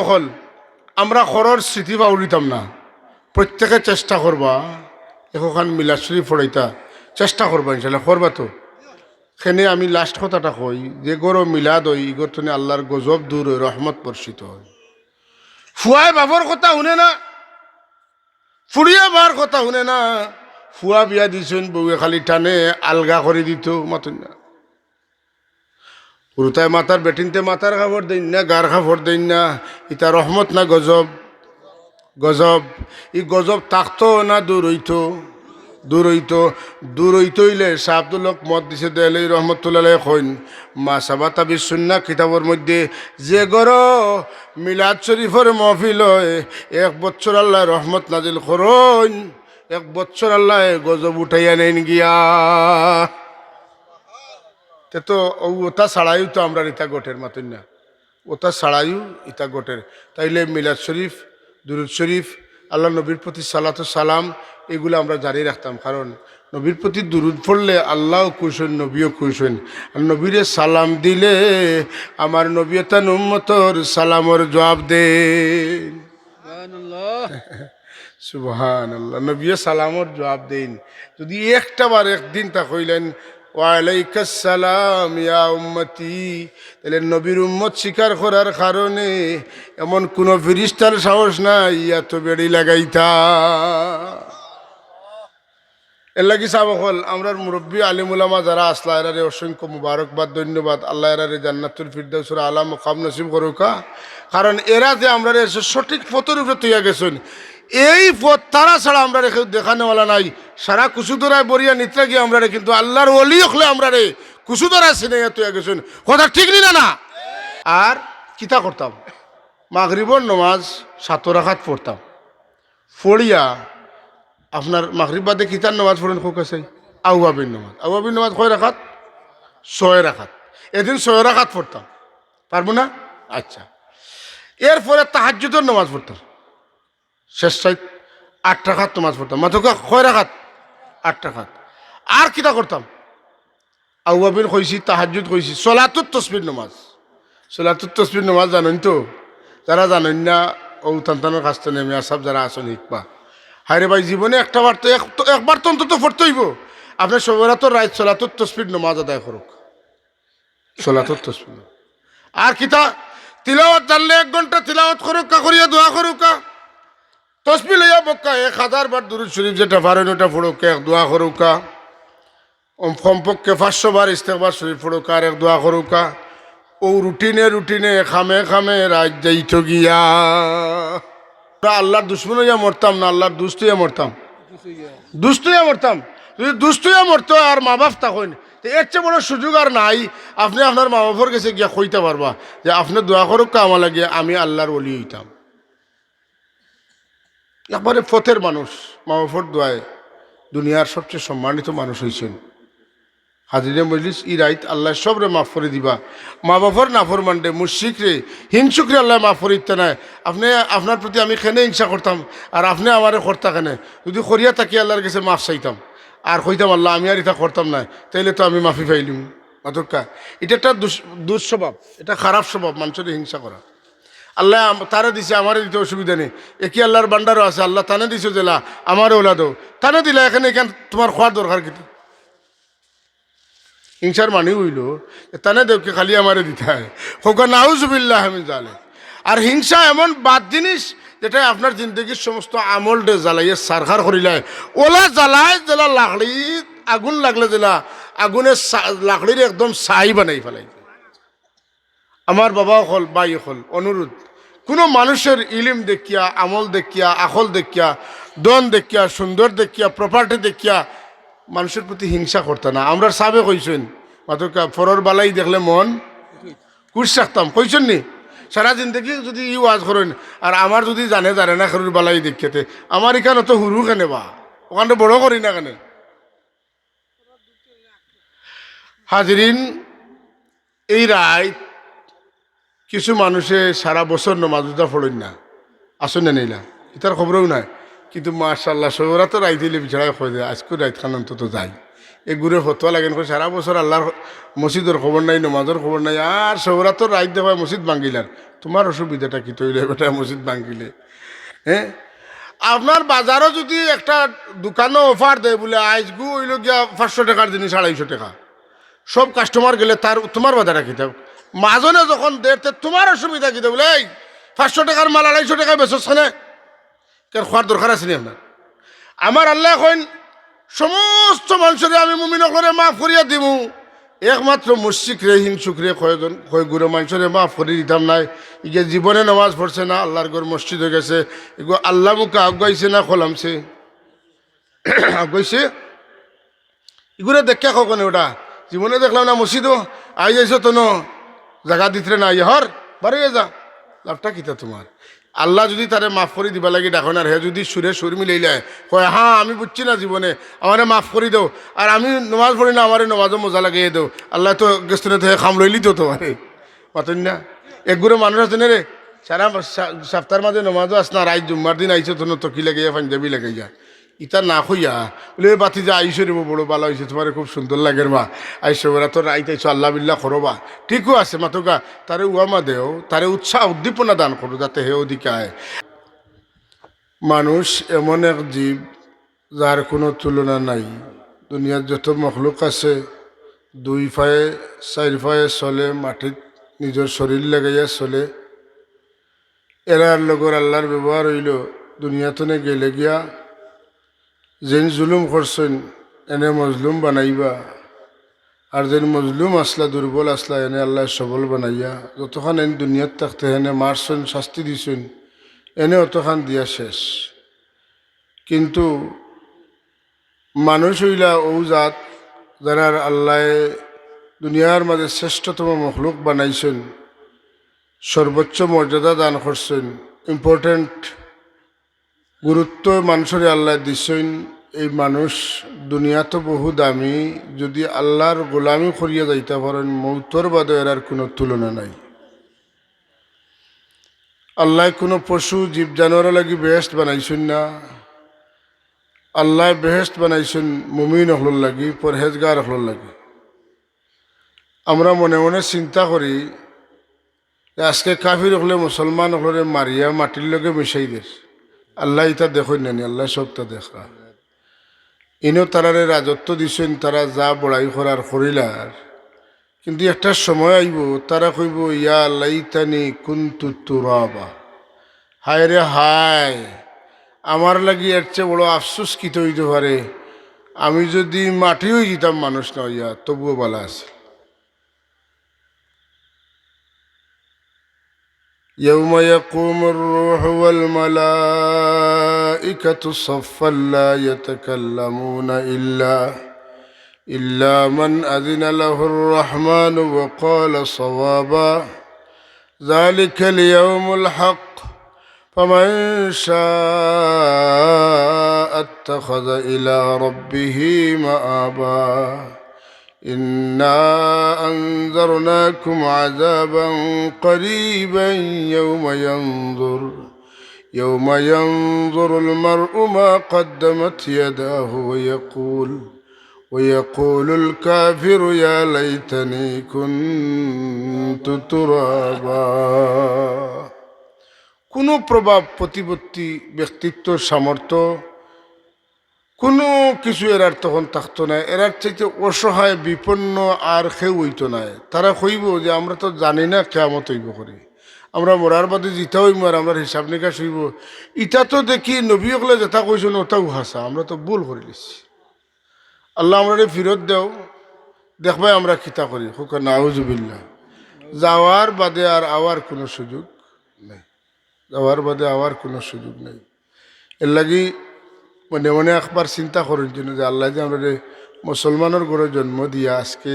হল আমরা খরর স্মৃতি পাউরিতাম না, প্রত্যেকে চেষ্টা করবা এখন মিলাদ শরীফ পড়াইতা চেষ্টা করবা, ইনশাল্লাহ করবা। তো সেনে আমি লাস্ট কথাটা কই যে গরো মিলাদ হই ইগর তুমি আল্লাহর গজব দূর হই, রহমত বর্ষিত হয়। ফুয়ায় বাবর কথা শুনে না, ফুড়িয়া বার কথা শুনে না। ফুয়া বিয়া দিছেন, বউয়ে খালি টানে আলগা করে দিত মাতুন না। পুরুতায় মাতার বেটিনতে মাতার খাবার দেন না, গার খাবার দেন না। ইতা রহমত না গজব? গজব। ই গজব থাকতো না দূর হইতো? দূর হইতো। দূর হইতে হইলে শাহ আব্দুল্লাহ মত দিছে দেয়ালে রহমতুল্লাহ কইন মা সাবাতা বিসুন্নাহ কিতাবের মধ্যে যে গর মিলাদ শরীফের মহফিল হয় 1 বছর আল্লাহ রহমত নাজিল করইন, 1 বছর আল্লাহ গজব উঠাইয়া নেন গিয়া। তো ওটা ছাড়াইও তো আমরা ইতা গোটের মাতুন না, ওটা ছাড়াইও ইতা গোটের। তাইলে মিলাদ শরীফ, দুরুদ শরীফ, আল্লাহ নবীর প্রতি সালাত সালাম এগুলো আমরা জারি রাখতাম। কারণ নবীর প্রতি দুরুদ পড়লে আল্লাহও খুশ হন, নবীও খুশ হন। আর নবীরে সালাম দিলে আমার নবী তান উম্মতর সালামর জবাব দেন। সুবহানাল্লাহ। নবী সালামর জবাব দেন। যদি একটা বার একদিন তা কইলেন ওয়ালাইকাস সালাম ইয়া উম্মতি, তাহলে নবীর উম্মত স্বীকার করার কারণে এমন কোন ফেরেশতার সাহস নাই এত বেড়ি লাগাইতা। এর লাগি সাবকল আমরার মুরব্বী আলিম উলামা যারা আসলা এরারে অসংখ্য মুবারকবাদ, ধন্যবাদ। আল্লাহ এরারে জান্নাতুল ফিরদাউসের আলা মুকাম নসিব করুকা। কারণ এরা যে আমরা সঠিক পথের উপরে তৈয়া গেছেন, এই পথ তারা ছাড়া আমরা রেখে দেখানোওয়ালা নাই। সারা কুসুদরায় বরিয়া নিত্রা গিয়ে আমরা রে, কিন্তু আল্লাহর ওলি হলে আমরা রে কুসুদরায় সিনেয়া তৈয়া গেছেন। কথা ঠিক নি না? আর কিতা করতাম, মাগরিবর নমাজ 7 রাকাত পড়তাম। পড়িয়া আপনার মাগরিব বাদে কিতার নামাজ পড়েন খুব কাছে আউয়াবিন নামাজ। আউয়াবিন নামাজ কয় রাখাত? 6 রাখাত। এদিন 6 রাখাত পড়তাম, পারবো না? আচ্ছা। এরপরে তাহাজ্জুদের নামাজ পড়তাম, শেষ সাইড 8 রাখাত নামাজ পড়তাম। মাত্র কয় রাখাত? 8 রাখাত। আর কিতা করতাম, আউয়াবিন কইছি, তাহাজ্জুদ কইছি, সলাতুত তসবির নামাজ। সলাতুত তসবির নামাজ জানেন তো? যারা জানেন না ও তান্তানোর কাছ থেকে নেমে আসাব যারা আসেন হিকবা। হায়রে ভাই, জীবনে একটা বার তো একবার তো অন্তত পড়তে হইব। আপনার সবেরা তো রাত সলাতুত তসবির নামাজ আদায় করুক, সলাতুত তসবির। আর কিতা তিলাওয়াত জানলে 1 ঘন্টা তিলাওয়াত করুক, করিয়া দোয়া করুক। তসবি লইয়া বক্কা 1000 বার দুরূদ শরীফ যেটা পারেন ওটা পড়ুক, 1 দোয়া করুক। কমপক্ষে 500 বার ইস্তেগফার শরীফ পড়ুক আর 1 দোয়া করুক। ও রুটিনে খামে খামে রাত যাইত গিয়া। আল্লাহর দুশ্মন হইয়া মরতাম না, আল্লাহর দুষ্ট হইয়া মরতাম। দুষ্ট হইয়া মরতাম। যদি দুষ্ট হইয়া মরতো আর মা বাপ তখন এর চেয়ে বড় সুযোগ আর নাই। আপনি আপনার মা বাপর কাছে গিয়া কইতে পারবা যে আপনি দোয়া করুক আমার লাগিয়া আমি আল্লাহর ওলি হইতাম। একবারে পথের মানুষ, মা বাপর দোয়ায় দুনিয়ার সবচেয়ে সম্মানিত মানুষ হয়েছেন। হাজিরে মজলিস ই রাইত আল্লাহ সবরে মাফ করে দিবা। মা বাপর নাফর মানডে মুশরিক রে হিংসুক রে আল্লাহ মাফ করে দিতে নাই। আপনি আপনার প্রতি আমি কেনে হিংসা করতাম আর আপনি আমারে করতা কেনে? যদি করিয়া থাকি আল্লাহর কাছে মাফ চাইতাম আর কইতাম আল্লাহ আমি আর এটা করতাম না, তাইলে তো আমি মাফি পাইলিম। অতকা এটা একটা দুঃস্বভাব, এটা খারাপ স্বভাব মানুষের হিংসা করা। আল্লাহ তারে দিছে, আমারে দিতে অসুবিধা নেই। একই আল্লাহর বান্ডারও আছে, আল্লাহ তানে দিছে জেলা আমারও ওলা দো, তানে দিলা এখানে এখান তোমার খোয়ার দরকার কিন্তু। হিংসার মানে হইল তানে দেবকে খালি আমারে দিতে হয়, হোক নাউজুবিল্লাহ আমি জালে। আর হিংসা এমন বাদ জিনিস যেটা আপনার জিন্দগির সমস্ত আমল ডে জ্বালাইয়ে সারখার করিলায়। ওলা জ্বালায় জেলা লাকড়ি আগুন লাগলে জেলা আগুনের লাকড়ির একদম ছাই বানাই ফেলাই। আমার বাবা হল বাই হল অনুরোধ, কোনো মানুষের ইলিম দেখিয়া, আমল দেখিয়া, আখল দেখিয়া, দন দেখিয়া, সুন্দর দেখিয়া, প্রপার্টি দেখিয়া মানুষের প্রতি হিংসা করতে না। আমরা সাবে কইছেন মাত্র ফরর বালাই দেখলে মন কুশ রাখতাম, কইছেন নি? সারা জিন্দগি যদি ই ওয়াজ করেন আর আমার যদি জানে না খরুর বালাই দেখিয়াতে আমার এখানে তো হুরু কেনে বা ওখানে বড় করি না কেন? হাজরিন, এই রায় কিছু মানুষে সারা বছর নমাজুদা পড়েন না, আসেন না নিলা এটার খবরও নাই। কিন্তু মাশাআল্লাহ সবরা তো রাইত দিলে বিছাড়ায় কয়ে দেয় আজকে রাইত খান অন্তত যাই। এগুরে ফতোয়া লাগেন কই সারা বছর আল্লাহর মসজিদের খবর নাই, নমাজের খবর নাই, আর সৌরাতর রাত দেখায় মসজিদ ভাঙ্গিলার। তোমার অসুবিধাটা কি তৈরি বেটা মসজিদ ভাঙ্গিলে? হ্যাঁ, আপনার বাজারও যদি একটা দোকানও অফার দেয় বলে আজগু হইল গিয়া 500 টাকার জিনিস 250 টাকা, সব কাস্টমার গেলে তার তোমার বাজারে কিতাব মাজনে যখন দেড়তে তোমার অসুবিধা কিতাব বলে এই 500 টাকার মাল 250 টাকায় বেচছ না, কেন খোয়ার দরকার আছে নি আপনার? আমার আল্লাহ এখন সমস্ত মানুষের আমি মুমিন করে মাফ করিয়া দিব, একমাত্র মুশরিক রে হিংসুক রে কয়জন কয় গুরু মানুষের মাফ করে দিতাম নাই। ইগে জীবনে নামাজ পড়ছে না, আল্লাহর ঘর মসজিদ হয়ে গেছে, এগুলো আল্লাহ মুখে আগাইছে না খোলামছে আগাইছে, এগুলো দেখা কখনো ওটা জীবনে দেখলাম না। মসজিদও আই যাইছো তো জায়গা দিতে না হর বাড়ি যা, লাভটা কিতা তোমার? আল্লাহ যদি তারে মাফ করে দিবা লাগে দেখুন, আর হে যদি সুরে সুর মিলাইলায় কয় হ্যাঁ আমি বুঝছি না জীবনে, আমারে মাফ করে দাও, আর আমি নমাজ পড়ি না, আমারে নমাজও মজা লাগিয়ে দেও, আল্লাহ তো গেস্তুনে তো খাম লইলি তো তোমারে পাতেন না। একগুলো মানুষ আছে না রে, সারা সপ্তাহের মাঝে নমাজও আস না, রাত জুম্মার দিন আইসো তো কি লাগাইয়া পাঞ্জাবি লাগাইয়া ইটা না খুইয়া বলে বাতি যে আইসো রে বড় ভালো হয়েছে, তোমার খুব সুন্দর লাগে মা, আইসো ওরা তো রাইত আইসো আল্লাহ বিল্লাহ করো বা ঠিকও আছে মাতুকা, তারে উয়ামা দেও, তারে উৎসাহ উদ্দীপনা দান করো যাতে হে ওদিকে আয়। মানুষ এমন এক জীব যার কোনো তুলনা নাই। দুনিয়ার যত মখলুক আছে 2 পায়ে 4 পায়ে চলে, মাটিত নিজের শরীর লাগাইয়া চলে, এরার লগর আল্লাহর ব্যবহার হইল দুনিয়াতনে গেলে গিয়া যেন জুলুম করছেন এনে মজলুম বানাইবা, আর যেন মজলুম আসলা দুর্বল আসলা এনে আল্লাহ সবল বানাইয়া, যতক্ষণ এনে দুনিয়াত থাকতে এনে মারছেন শাস্তি দিছেন এনে অতখান দিয়া শেষ। কিন্তু মানুষ হইলা ও জাত যারা আল্লাহ দুনিয়ার মাঝে শ্রেষ্ঠতম মখলুক বানাইছেন, সর্বোচ্চ মর্যাদা দান করছেন, ইম্পর্টেন্ট গুরুত্ব মানুষের আল্লাহ দিছেন। এই মানুষ দুনিয়া তো বহু দামি, যদি আল্লাহর গোলামি করিয়া যাইতে পারেন মৌতর বাদে এর কোনো তুলনা নাই। আল্লাহ কোনো পশু জীব জানোয়ার লাগি বেহেস্ট বানাইছেন না, আল্লাহ বেহেস্ট বানাইছেন মুমিন হলর লাগি, পরহেজগার হলর লাগি। আমরা মনে মনে চিন্তা করি আজকে কাফির হলে মুসলমান হলরে মারিয়া মাটির লগে মিশাই দেশ, আল্লাহ ইটা দেখেন নানি, আল্লাহ সবটা দেখা। ইনও তারারে রাজত্ব দিছেন, তারা যা বড়াই করার করিলার, কিন্তু একটা সময় আইব তারা কইব ইয়া লাইতানি কুনতু তুরাবা, হায় রে হায় আমার লাগি এর চেয়ে বড় আফসোস কিতে হইতে পারে, আমি যদি মাটি হয়ে যেতাম মানুষ না হইয়া তবুও বলা আছে। يوم يقوم الروح والملائكة صفا لا يتكلمون إلا من أذن له الرحمن وقال صوابا ذلك اليوم الحق فمن شاء اتخذ إلى ربه مآبا إنا أنذرناكم عذابا قريبا يوم ينظر المرء ما قدمت يداه ويقول الكافر يا ليتني كنت ترابا। কোনো প্রভাব প্রতিপত্তি ব্যক্তিত্ব সামর্থ্য কোনো কিছু এরার তখন থাকতো না, এরার চাইতে অসহায় বিপন্ন আর কেউ হইতো না। তারা কইব যে আমরা তো জানি না কেয়ামত হইব করি, আমরা মরার বাদে জিতা হইব আর আমরা হিসাব নিকাশ হইব, ইটা তো দেখি নবী হলে যেটা কইছেন ওটাও হাসা, আমরা তো ভুল করে লিছি, আল্লাহ আমরা ফিরত দেও, দেখবাই আমরা খিতা করি হোক নাউজুবিল্লাহ। যাওয়ার বাদে আর আওয়ার কোনো সুযোগ নেই, যাওয়ার বাদে আওয়ার কোনো সুযোগ নেই। এর লাগি মনে মনে একবার চিন্তা করার জন্য যে আল্লাহ যে আমরা মুসলমানের ঘরে জন্ম দিয়া আজকে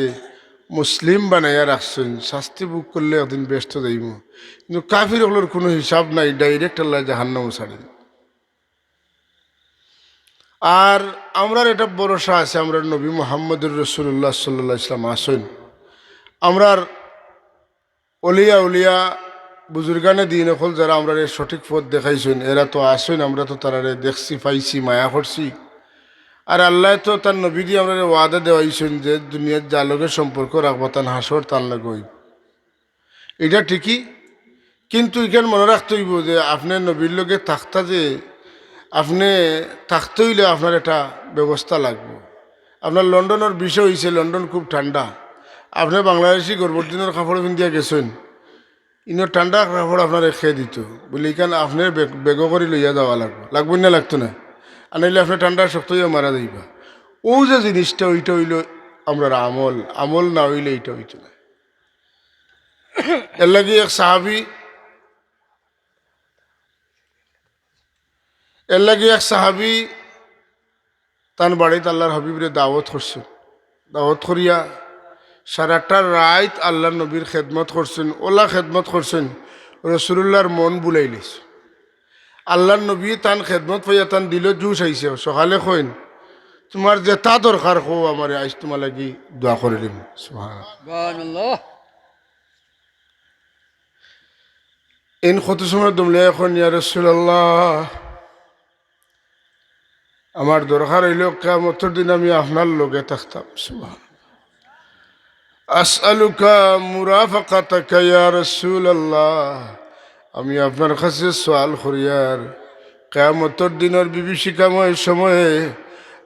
মুসলিম বানাইয়া রাখছেন, শাস্তি ভোগ করলে একদিন ব্যস্ত যাইব, কিন্তু কাফির হলোর কোনো হিসাব নাই, ডাইরেক্ট আল্লাহ জাহান্নাম ছাড়ে। আর আমরার এটা ভরসা আছে আমরা নবী মুহাম্মদুর রাসূলুল্লাহ সাল্লাল্লাহু আলাইহি ওয়াসাল্লাম আসেন, আমরার অলিয়া উলিয়া বুজুর্গানে দিন হল যারা আমরা সঠিক পথ দেখাইছেন এরা তো আসেন, আমরা তো তারারে দেখছি পাইছি মায়া করছি, আর আল্লাহ তো তার নবী দিয়ে আমরা ওয়াদা দেওয়াইছেন যে দুনিয়ার যা লোকের সম্পর্ক রাখবো তার হাসর তার লাগে হইব। এটা ঠিকই, কিন্তু এখানে মনে রাখতে হইব যে আপনার নবীর লোকে থাকতা যে আপনি থাকতে হইলে আপনার একটা ব্যবস্থা লাগবে। আপনার লন্ডনের বিষয় হয়েছে, লন্ডন খুব ঠান্ডা, আপনি বাংলাদেশি গর্বর দিনের কাপড় পিন্ধিয়া গেছেন, ইনো ঠান্ডা কাপড় আপনার খেয়ে দিত বলে এখানে আপনার বেগ করে লইয়া যাওয়া লাগবো না লাগতো না, আর নাইলে আপনার ঠান্ডা শক্ত হইয়া মারা যাইবা। ও যে জিনিসটা ওইটা হইল আমরা আমল, আমল না হইলে এইটা হইতো না। এর লাগে এক সাহাবি তার বাড়িতে আল্লাহর হাবিবরে দাওয়াত করছেন, দাওয়াত করিয়া সারাটা রাত আল্লাহ নবীর খেদমত করছেন, ওলা খেদমত করছেন, রসুল্লাহর মন বুলাইলিস। আল্লাহ নবী তান খেদমত পাইয়া তান দিল জুস আইসে, সকালে কইন তোমার যেটা দরকার হো আমার আজ তোমার লাগি দোয়া করে দিম। সুবহানাল্লাহ। এন কত সময় দমলে এখন ইয়া রাসূলুল্লাহ আমার দরকার হইল কিয়ামতের দিন আমি আপনার লগে থাকতাম। সুবহানাল্লাহ। আসআলুকা মুরাফাকাতাকা ইয়া রাসূলুল্লাহ, আমি আপনার কাছে সওয়াল করিয়ার কিয়ামতের দিনের বিভীষিকাময় সময়ে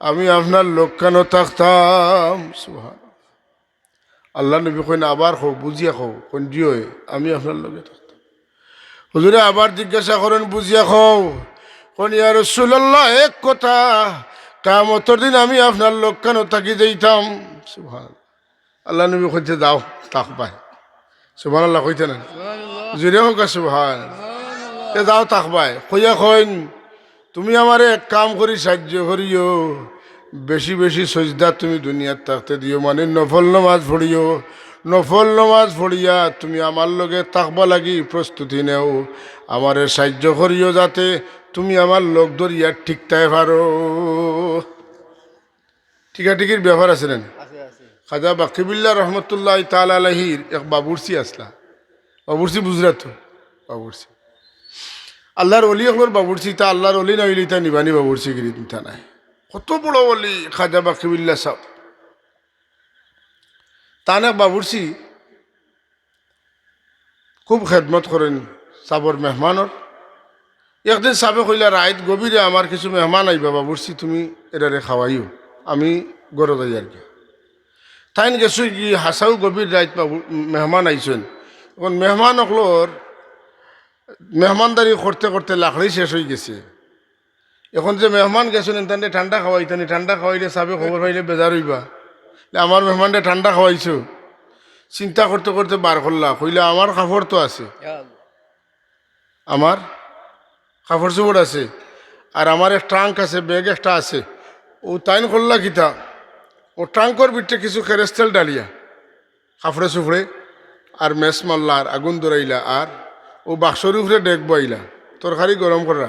আমি আপনার লোকখানো থাকতাম। সুবহানাল্লাহ। আল্লাহ নবী কইন আবার হো বুঝিয়া খাও কোন জিও আমি আপনার লগে থাকতাম। হুজুরে আবার জিজ্ঞাসা করেন বুঝিয়া খাও কোন ইয়া রাসূলুল্লাহ এক কথা কিয়ামতের দিন আমি আপনার লোকখানো থাকি যাইতাম। সুবহানাল্লাহ। আল্লাহ নবী কইতে যাও তাকবাই। সুবহানাল্লাহ কইতে না জুড়ে হোক সুবহানাল্লাহ। যাও তাকবাই কইয়া কইন তুমি আমারে এক কাম করি সাহায্য করিও, বেশি বেশি সজদা তুমি দুনিয়ার থাকতে দিও, মানে নফল নমাজ পড়িও, নফল নমাজ পড়িয়া তুমি আমার লগে তাকবা লাগি প্রস্তুতি নেও, আমারে সাহায্য করিও যাতে তুমি আমার লোক ধরিয়া ঠিক তাই পারো। ঠিকাঠিকির ব্যাপার আছে না? খাজা বাকিবুল্লাহ রহমতুল্লাহ তাআলা আলাইহির এক বাবুরসি আসলা, বাবুরসি বুঝরা তো বাবুরসি আল্লাহর অলি হলোর বাবুরসি, তা আল্লাহর অলি না হইলি তা নিবানি বাবুরসি গিরি তা নাই। কত বড় অলি খাজা বাকিবুল্লাহ সাহেব, তা না বাবুরসি খুব খেদমত করেন সাবর মেহমানর। একদিন সাবে কইলা রাত গভীরে আমার কিছু মেহমান আইবা বাবুরসি তুমি এরারে খাওয়াইও, আমি গড় যাই আর কি। তাইন গেছো কি হাসাও গভীর রাত বাবু মেহমান আইছেন, এখন মেহমান অকলোর মেহমানদারি করতে করতে লাকড়ি শেষ হয়ে গেছে। এখন যে মেহমান গেছেন তান্ডে ঠান্ডা খাওয়াইতানি, ঠান্ডা খাওয়াইলে সাবে খবর পাইলে বেজার হইবা, আমার মেহমানটা ঠান্ডা খাওয়াইছো। চিন্তা করতে করতে বার করলা, কইলা আমার কাপড় তো আছে, আমার কাপড় চোপড় আছে, আর আমার এক ট্রাঙ্ক আছে, ব্যাগ একটা আছে। ও তাইন করলা কিতা, ও ট্রাঙ্কর ভিতরে কিছু খেরেস্তেল ডালিয়া কাপড়ে চুপড়ে আর মেস মারলা আর আগুন ধরাইলা, আর ও বাক্সর উপরে ডেক বইলা তরকারি গরম করা,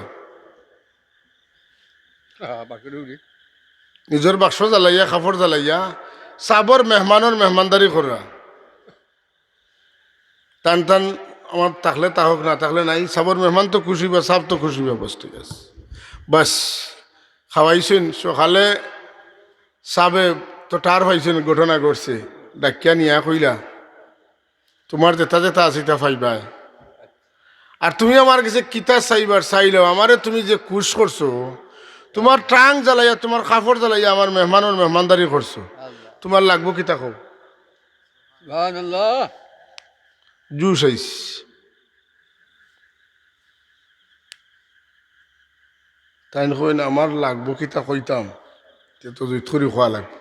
নিজের বাক্স জ্বালাইয়া কাপড় জ্বালাইয়া সাবর মেহমানের মেহমানদারি করা। টান টান আমার থাকলে তাহক না থাকলে নাই, সাবর মেহমান তো খুশি বা সাব তো খুশি বা বস্তু আছে বাস খাওয়াইছেন। সকালে সাবে তো টার পাইছেন, ঘটনা ঘটছে, ডাকিয়া নিয়া কইলা তোমার যেটা যেটা আছে তা পাইবাই, আর তুমি আমার কাছে কিতা চাইবার চাইলেও আমারে তুমি যে কুশ করছো, তোমার ট্রাঙ্ক জ্বালাইয়া তোমার কাপড় জ্বালাইয়া আমার মেহমানের মেহমানদারি করছো, তোমার লাগবো কিতা কও? জুস আইস তাই কইন আমার লাগবো কিতা কইতাম, তো জুত করি খোয়া লাগবে,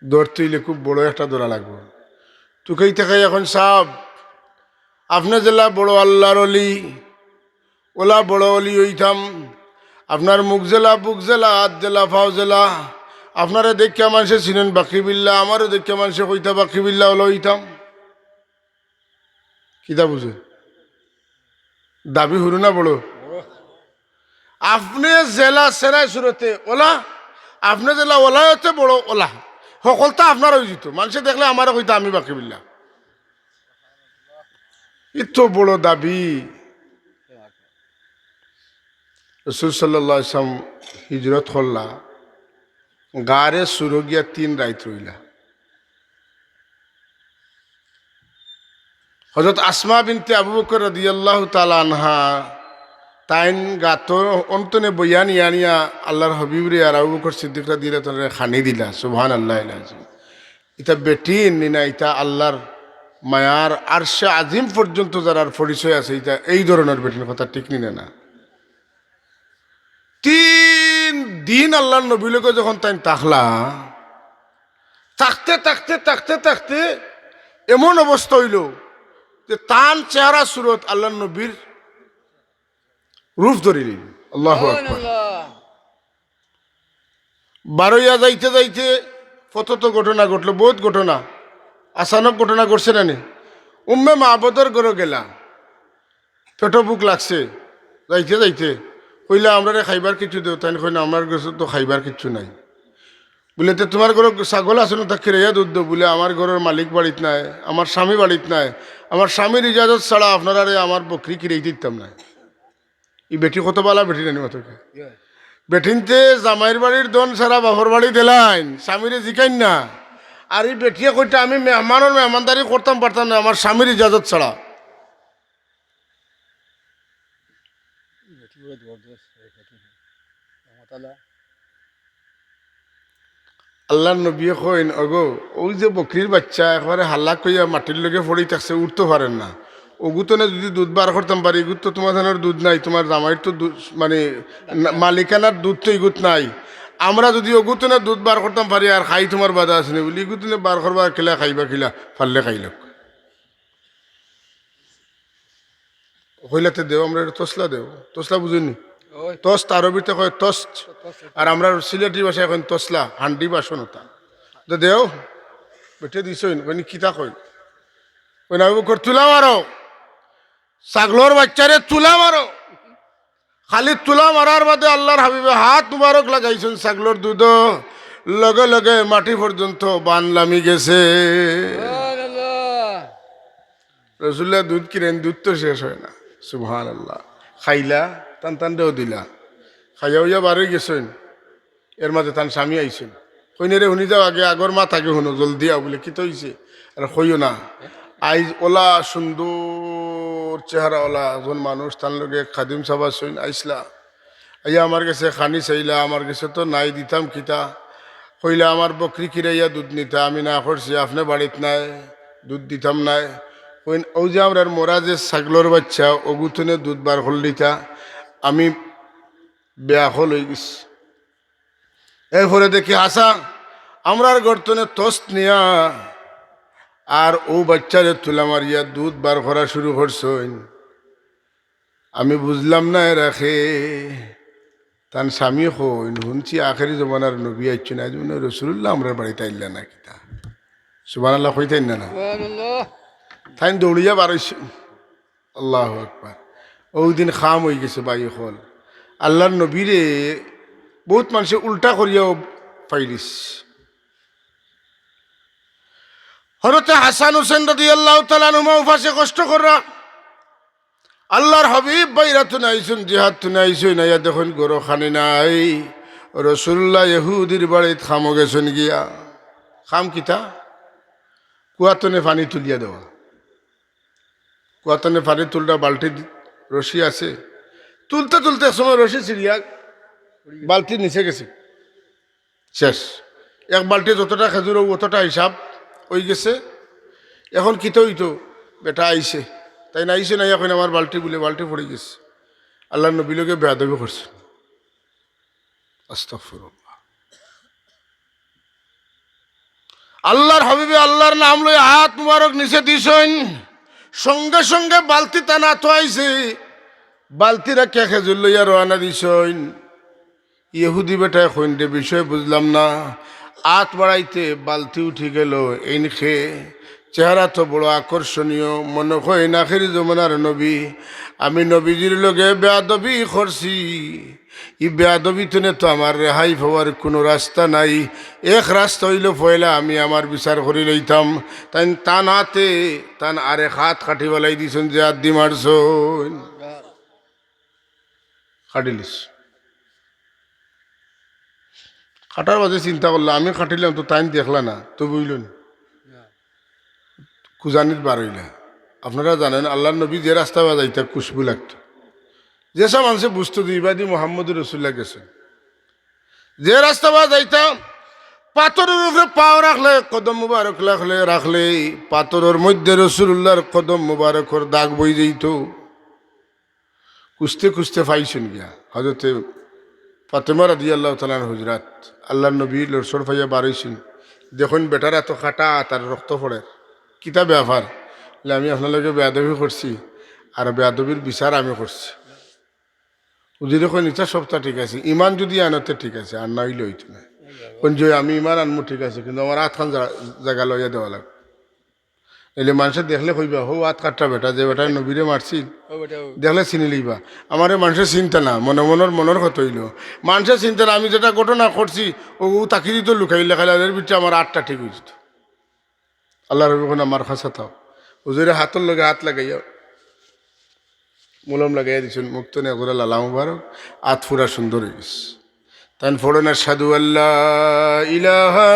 দৌড়তে খুব বড় একটা দৌড়া লাগবো। তুই কই থেকে এখন সাব আপনার জেলা বড় আল্লাহর অলি, ওলা বড় অলি হইতাম, আপনার মুখ জেলা বুক জেলা হাত জেলা ফাও জেলা, আপনারা দেখিয়া মানুষে চিনেন বাকিবিল্লা, আমারও দেখিয়া মানুষে কইতা বাকিবিল্লা ওলা হইতাম। কিতা বুঝে দাবি হরু না বড়, আপনি জেলা সেরাই সুরতে ওলা, আপনি জেলা ওলা হচ্ছে বড় ওলা, সকলটা আপনার হয়ে যেত, মানুষে দেখলে আমারও কইতা আমি বাকিবিল্লা, এত বড় দাবি। রাসূল সাল্লাল্লাহু আলাইহি ওয়াসাল্লাম হিজরত করলা, গারে সুরগিয়া 3 রাত রইলা। হযরত আসমা বিনতে আবু বকর রাদিয়াল্লাহু তাআলা আনহা তাইন গাতো অন্তনে বয়ান ইয়ানিয়া আল্লাহর হাবিবরে আর আবু বকর সিদ্দিক রাদিয়াল্লাহু তাআলা খানি দিলা। সুবহানাল্লাহিল আযীম। এটা বেটি নিনা, এটা আল্লাহর মায়ার আরশে আজিম পর্যন্ত যারার পরিচয় আছে, এটা এই ধরনের বেটির কথা ঠিক নিনে না। 3 দিন আল্লাহর নবী লোকে যখন তাই তাকলা, থাকতে থাকতে থাকতে থাকতে এমন অবস্থা হইল যে তান চেহারা সুরত আল্লাহর নবীর রূপ ধরিলেন। আল্লাহু আকবার। বারোইয়া যাইতে যাইতে কত তো ঘটনা ঘটলো, বহুত ঘটনা, আচানক ঘটনা ঘটছে না নি। উম্মে মাহবুদের ঘরে গেলা, পেটো বুক লাগছে, যাইতে যাইতে কইলা আমরা খাইবার কিছু দেও, তাই কই না আমার কাছে তো খাইবার কিছু নাই। বলে তো তোমার ঘরে ছাগল আছে না, তা খেয়ে দুধ দেব। বলে আমার ঘরের মালিক বাড়িত নাই, আমার স্বামী বাড়িত নাই, আমার স্বামীর ইজাজত ছাড়া আপনারা আমার বকরি কিনেই দিতাম না। এই বেটি কত বালা বেটি নানি মতকে বেঠিনতে জামাইয়ের বাড়ির দন সারা বাপর বাড়ি দিলাইন, স্বামীরে জিকাইন না। আর এই বেটিয়ে কইটা আমি মেহমানের মেহমানদারি করতাম পারতাম না আমার স্বামীর ইজাজত ছাড়া। আল্লাহ নবী কইন, অগো ওই যে বকরির বাচ্চা একবারে হাল্লা কইয়া মাটির লগে পড়ি থাকছে, উঠতে পারেন না। ওগুতনে যদি দুধ বার করতাম পারি, এগুত তো তোমার ধানের দুধ নাই, তোমার জামাইয়ের তো মানে মালিকানার দুধ তো এগুত নাই। আমরা যদি অগুতনে দুধ বার করতাম পারি আর খাই তোমার বাধা আছে না বলি, এগুতনে বার করবা খেলা খাইবা খিলা ফাললে খাইলাম কইলাতে দেও। আমরা এটা তসলা দেও, তসলা বুঝিনি, তস আরবিতে কয় তস, আর আমরা সিলেটি ভাষায় এখন তসলা, হান্ডি বাসন ওটা দেও। বেটে দিছ কইনি কিতা কই, কই না তুলা মারো, ছাগলর বাচ্চারে তুলা মারো। খালি তুলা মারার বাদে আল্লাহর হাবিবে হাত মুবারক লাগাইছেন ছাগলর দুধ, লগে লগে মাটি পর্যন্ত বান লামি গেছে। রসুল্লাহ দুধ কিনেন, দুধ তো শেষ হয় না। সুবহানাল্লাহ। খাইলা, টান টান দেও দিলা, খাইয়া উইয়া বারোই গেছেন। এর মাঝে তান স্বামী আইছেন, কইনে রে শুনি যাও, আগে আগর মা থাকে শুনো, জলদি আও। বলে কি তো হইছে? আর কইও না, আইজ ওলা সুন্দর চেহারা ওলা একজন মানুষ, তার লগে খাদিম সাবা সইন আইসলা, আইয়া আমার কাছে খানি চাইলা, আমার কাছে তো নাই, দিতাম কিতা। কইলা আমার বকরি কিরাইয়া দুধ নিতা, আমি না করছি, আপনি বাড়িত নাই, দুধ দিতাম নাই। কইন ও যে আমরা মোরা যে ছাগলর বাচ্চা অগুতনে দুধ বার হল দিতা, আমি বেয়া হল হয়ে গেছি। এরপরে দেখি আসা আমরার গর্তনে তোস্ত নিয়া আর ও বাচ্চারে তুলা মারিয়া দুধ বার করা শুরু করছেন। আমি বুঝলাম না রাখে তান স্বামী হইন, শুনছি আখেরি জমানার নবী আইছেন, আজ মনে রসুল্লাহ আমরা বাড়িতে আইলা না কিতা। সুবহানাল্লাহ কইতেন না, তাই দৌড়িয়া বাড়াইছে। আল্লাহু আকবার। ওই দিন খাম হয়ে গেছে বাই হল। আল্লাহর নবীরে বহুত মানুষে উল্টা করিয়াও পাইলিস। হযরত হাসান হোসেন রাদিয়াল্লাহু তাআলা আনহুমা উপাসে কষ্ট করা আল্লাহর হাবিব বাইরাতুন আইসুন, জিহাদতুন আইসুন, আইয়া দেখুন গরো খানি নাই। রসুল্লাহ ইহুদির বাড়িত খামো গেছেন গিয়া। খাম কিতা? কুয়াতনে পানি তুলিয়া দেওয়া। কুয়াতনে পানি তুলটা বালতি রশি আছে, তুলতে তুলতে এক সময় রশি ছিড়িয়া বালতি নিচে গেছে, শেষ। এক বালতি যতটা খেজুর অতটা হিসাব হয়ে গেছে। এখন কিতো হইতো, বেটা আইছে, তাই না আইসে না, এখন আমার বালতি বলে বালতি পড়ে গেছে। আল্লাহ নবীলোকে বেয়াদবি করছে। আস্তাগফিরুল্লাহ। আল্লাহর হাবিবে আল্লাহর নাম লই হাত মুবারক নিচে দিছেন, সঙ্গে সঙ্গে বালতি টানা তো আইছে, বালতি রাখিয়া খেজুর লইয়া রওনা দিছেন। ইহুদি বেটায় কইন্ডে বিষয় বুঝলাম না, হাত বাড়াইতে বালতি উঠি গেল। এই খেয়ে চেহারা তো বড় আকর্ষণীয়, মনে হয় না আখির জমানার নবী। আমি নবীজির লগে বেয়াদবি করছি, ই বেয়াদবি তুনে তো আমার রেহাই পাওয়ার কোনো রাস্তা নাই। এক রাস্তা হইল পয়লা আমি আমার বিচার করি লইতাম। তাই তান হাতে তান আরেক হাত কাটি বেলাই দিছেন, যে হাত দি মারছ কাটিলিস। খাটার বাজে চিন্তা করলো আমি খাটিলাম তো তাই দেখলা না তো বুঝলেন কুজানির বার হইলা আপনারা জানেন আল্লাহ নবী যে রাস্তা বাজাইতা খুশবু লাগতো যেসব মানুষে বুঝতো যে ইবাদি মোহাম্মদ রসুল্লাহ গেছেন যে রাস্তা বাজাইতা পাথরের উপরে পাও রাখলে কদম মুবারক রাখলে পাথরের মধ্যে রসুল্লাহর কদম মুবারকর দাগ বই যেত খুঁজতে খুঁজতে পাইছেন গিয়া হজরতে ফাতেমা রাদিয়াল্লাহু তাআলার হুজরাত আল্লাহ নবী লড়সড় ফাইয়া বাড়াইছেন দেখুন বেটার এত খাটা তার রক্ত পড়ে কিতা ব্যাপার আমি আপনাদেরকে বেয়াদবি করছি আর বেয়াদবির বিচার আমি করছি যদি দেখুন ইচ্ছা সপ্তাহ ঠিক আছে ইমান যদি আনতে ঠিক আছে আর না হইলে হইতো না কোন যে আমি ইমান আনমু ঠিক আছে কিন্তু আমার হাত খান জায়গা লইয়া দেওয়া লাগবে এলে মানুষের দেখলে কইবা হো হাত কাটটা বেটা যে বেটা নবীরে মারছিল দেখলে চিনি লইবা আমার মানুষের চিন্তা না মনের কথা হইল মানুষের চিন্তা না আমি যেটা ঘটনা করছি ও তাকি দিত লুকাই লেখাইলে এর ভিতরে আমার আটটা ঠিক হয়ে যেত আল্লাহ রবি আমার খাসা থাও হুজুরে হাতের লগে হাত লাগাইয়া মলম লাগাইয়া দিচ্ছেন মুক্ত নিয়ে করে লালা মুবারক হাত ফুরা সুন্দর হয়ে গেছে তাই ফোড়ন সাধু আল্লাহ ইলাহা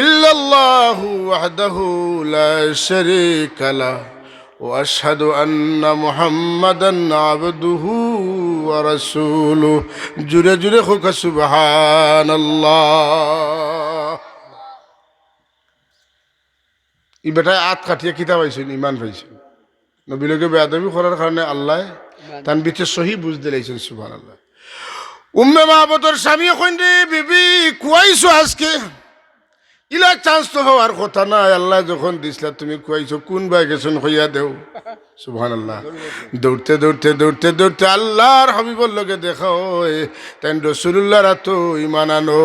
ইল্লাল্লাহু ওয়াহদাহু লা শারীকা লাহু ওয়া আশহাদু আন্না মুহাম্মাদান আবদুহু ওয়া রাসূলুহু জুরে জুরে হোক সুবহানাল্লাহ ই বেটায় আত কাটিয়ে কিতাব পাইছেন ইমান পাইছেন নবীলকে বেয়াদবি করার কারণে আল্লাহ তার ভিতরে সহি বুঝ দিলাইছেন সুবহানাল্লাহ উম্মে মাহবুবর স্বামী কইন্দি বিবি কুয়াইছো আজকে ইলা চান্স তো হওয়ার কথা না আল্লাহ যখন দিছলা তুমি কুয়াইছো কোন ভাই গেছেন হইয়া দেও সুবহানাল্লাহ দৌড়তে দৌড়তে দৌড়তে দৌড়তে আল্লাহর হাবিবর লগে দেখা হয় তাই রাসূলুল্লাহর তো ঈমান আনো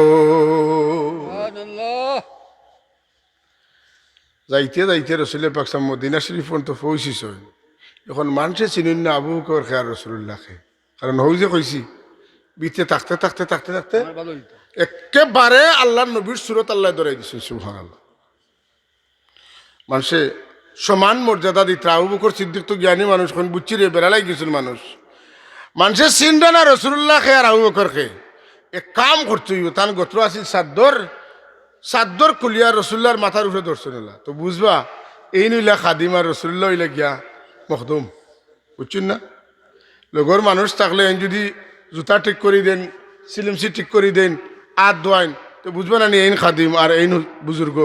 সুবহানাল্লাহ যাইতে যাইতে রসুল পাক মদিনা শরীফ পর্যন্ত পৌঁছিস এখন মানুষে চিনুন না আবু বকর খেয়ার রসুল্লাহকে কারণ হই যে কইছি বিতে থাকতে থাকতে থাকতে থাকতে একেবারে আল্লাহ নবীর সুরত আল্লাহ ধরাই দিচ্ছেন সুবহানাল্লাহ মানুষে সমান মর্যাদা দিতে আবু বকর সিদ্দিক তো জ্ঞানী মানুষ কোন বুঝছি রে বেড়ালাই গেছিল মানুষের চিন্তা না রসুল্লাহ খে আর আবু বকর খে এক কাম করতে তান গোত্র আছিল সাদ্দর কুলিয়া রসুল্লার মাথার উপরে ধরছেন তো বুঝবা এই নইলা খাদিম আর রসুল্লাহ হইলে গিয়া মখদুম বুঝছেন না লগর মানুষ থাকলে যদি জুতা ঠিক করে দেন সিলিমসি ঠিক করে দেন আত দোয়াইন তো বুঝবা না এই খাদিম আর এই বুজুর্গ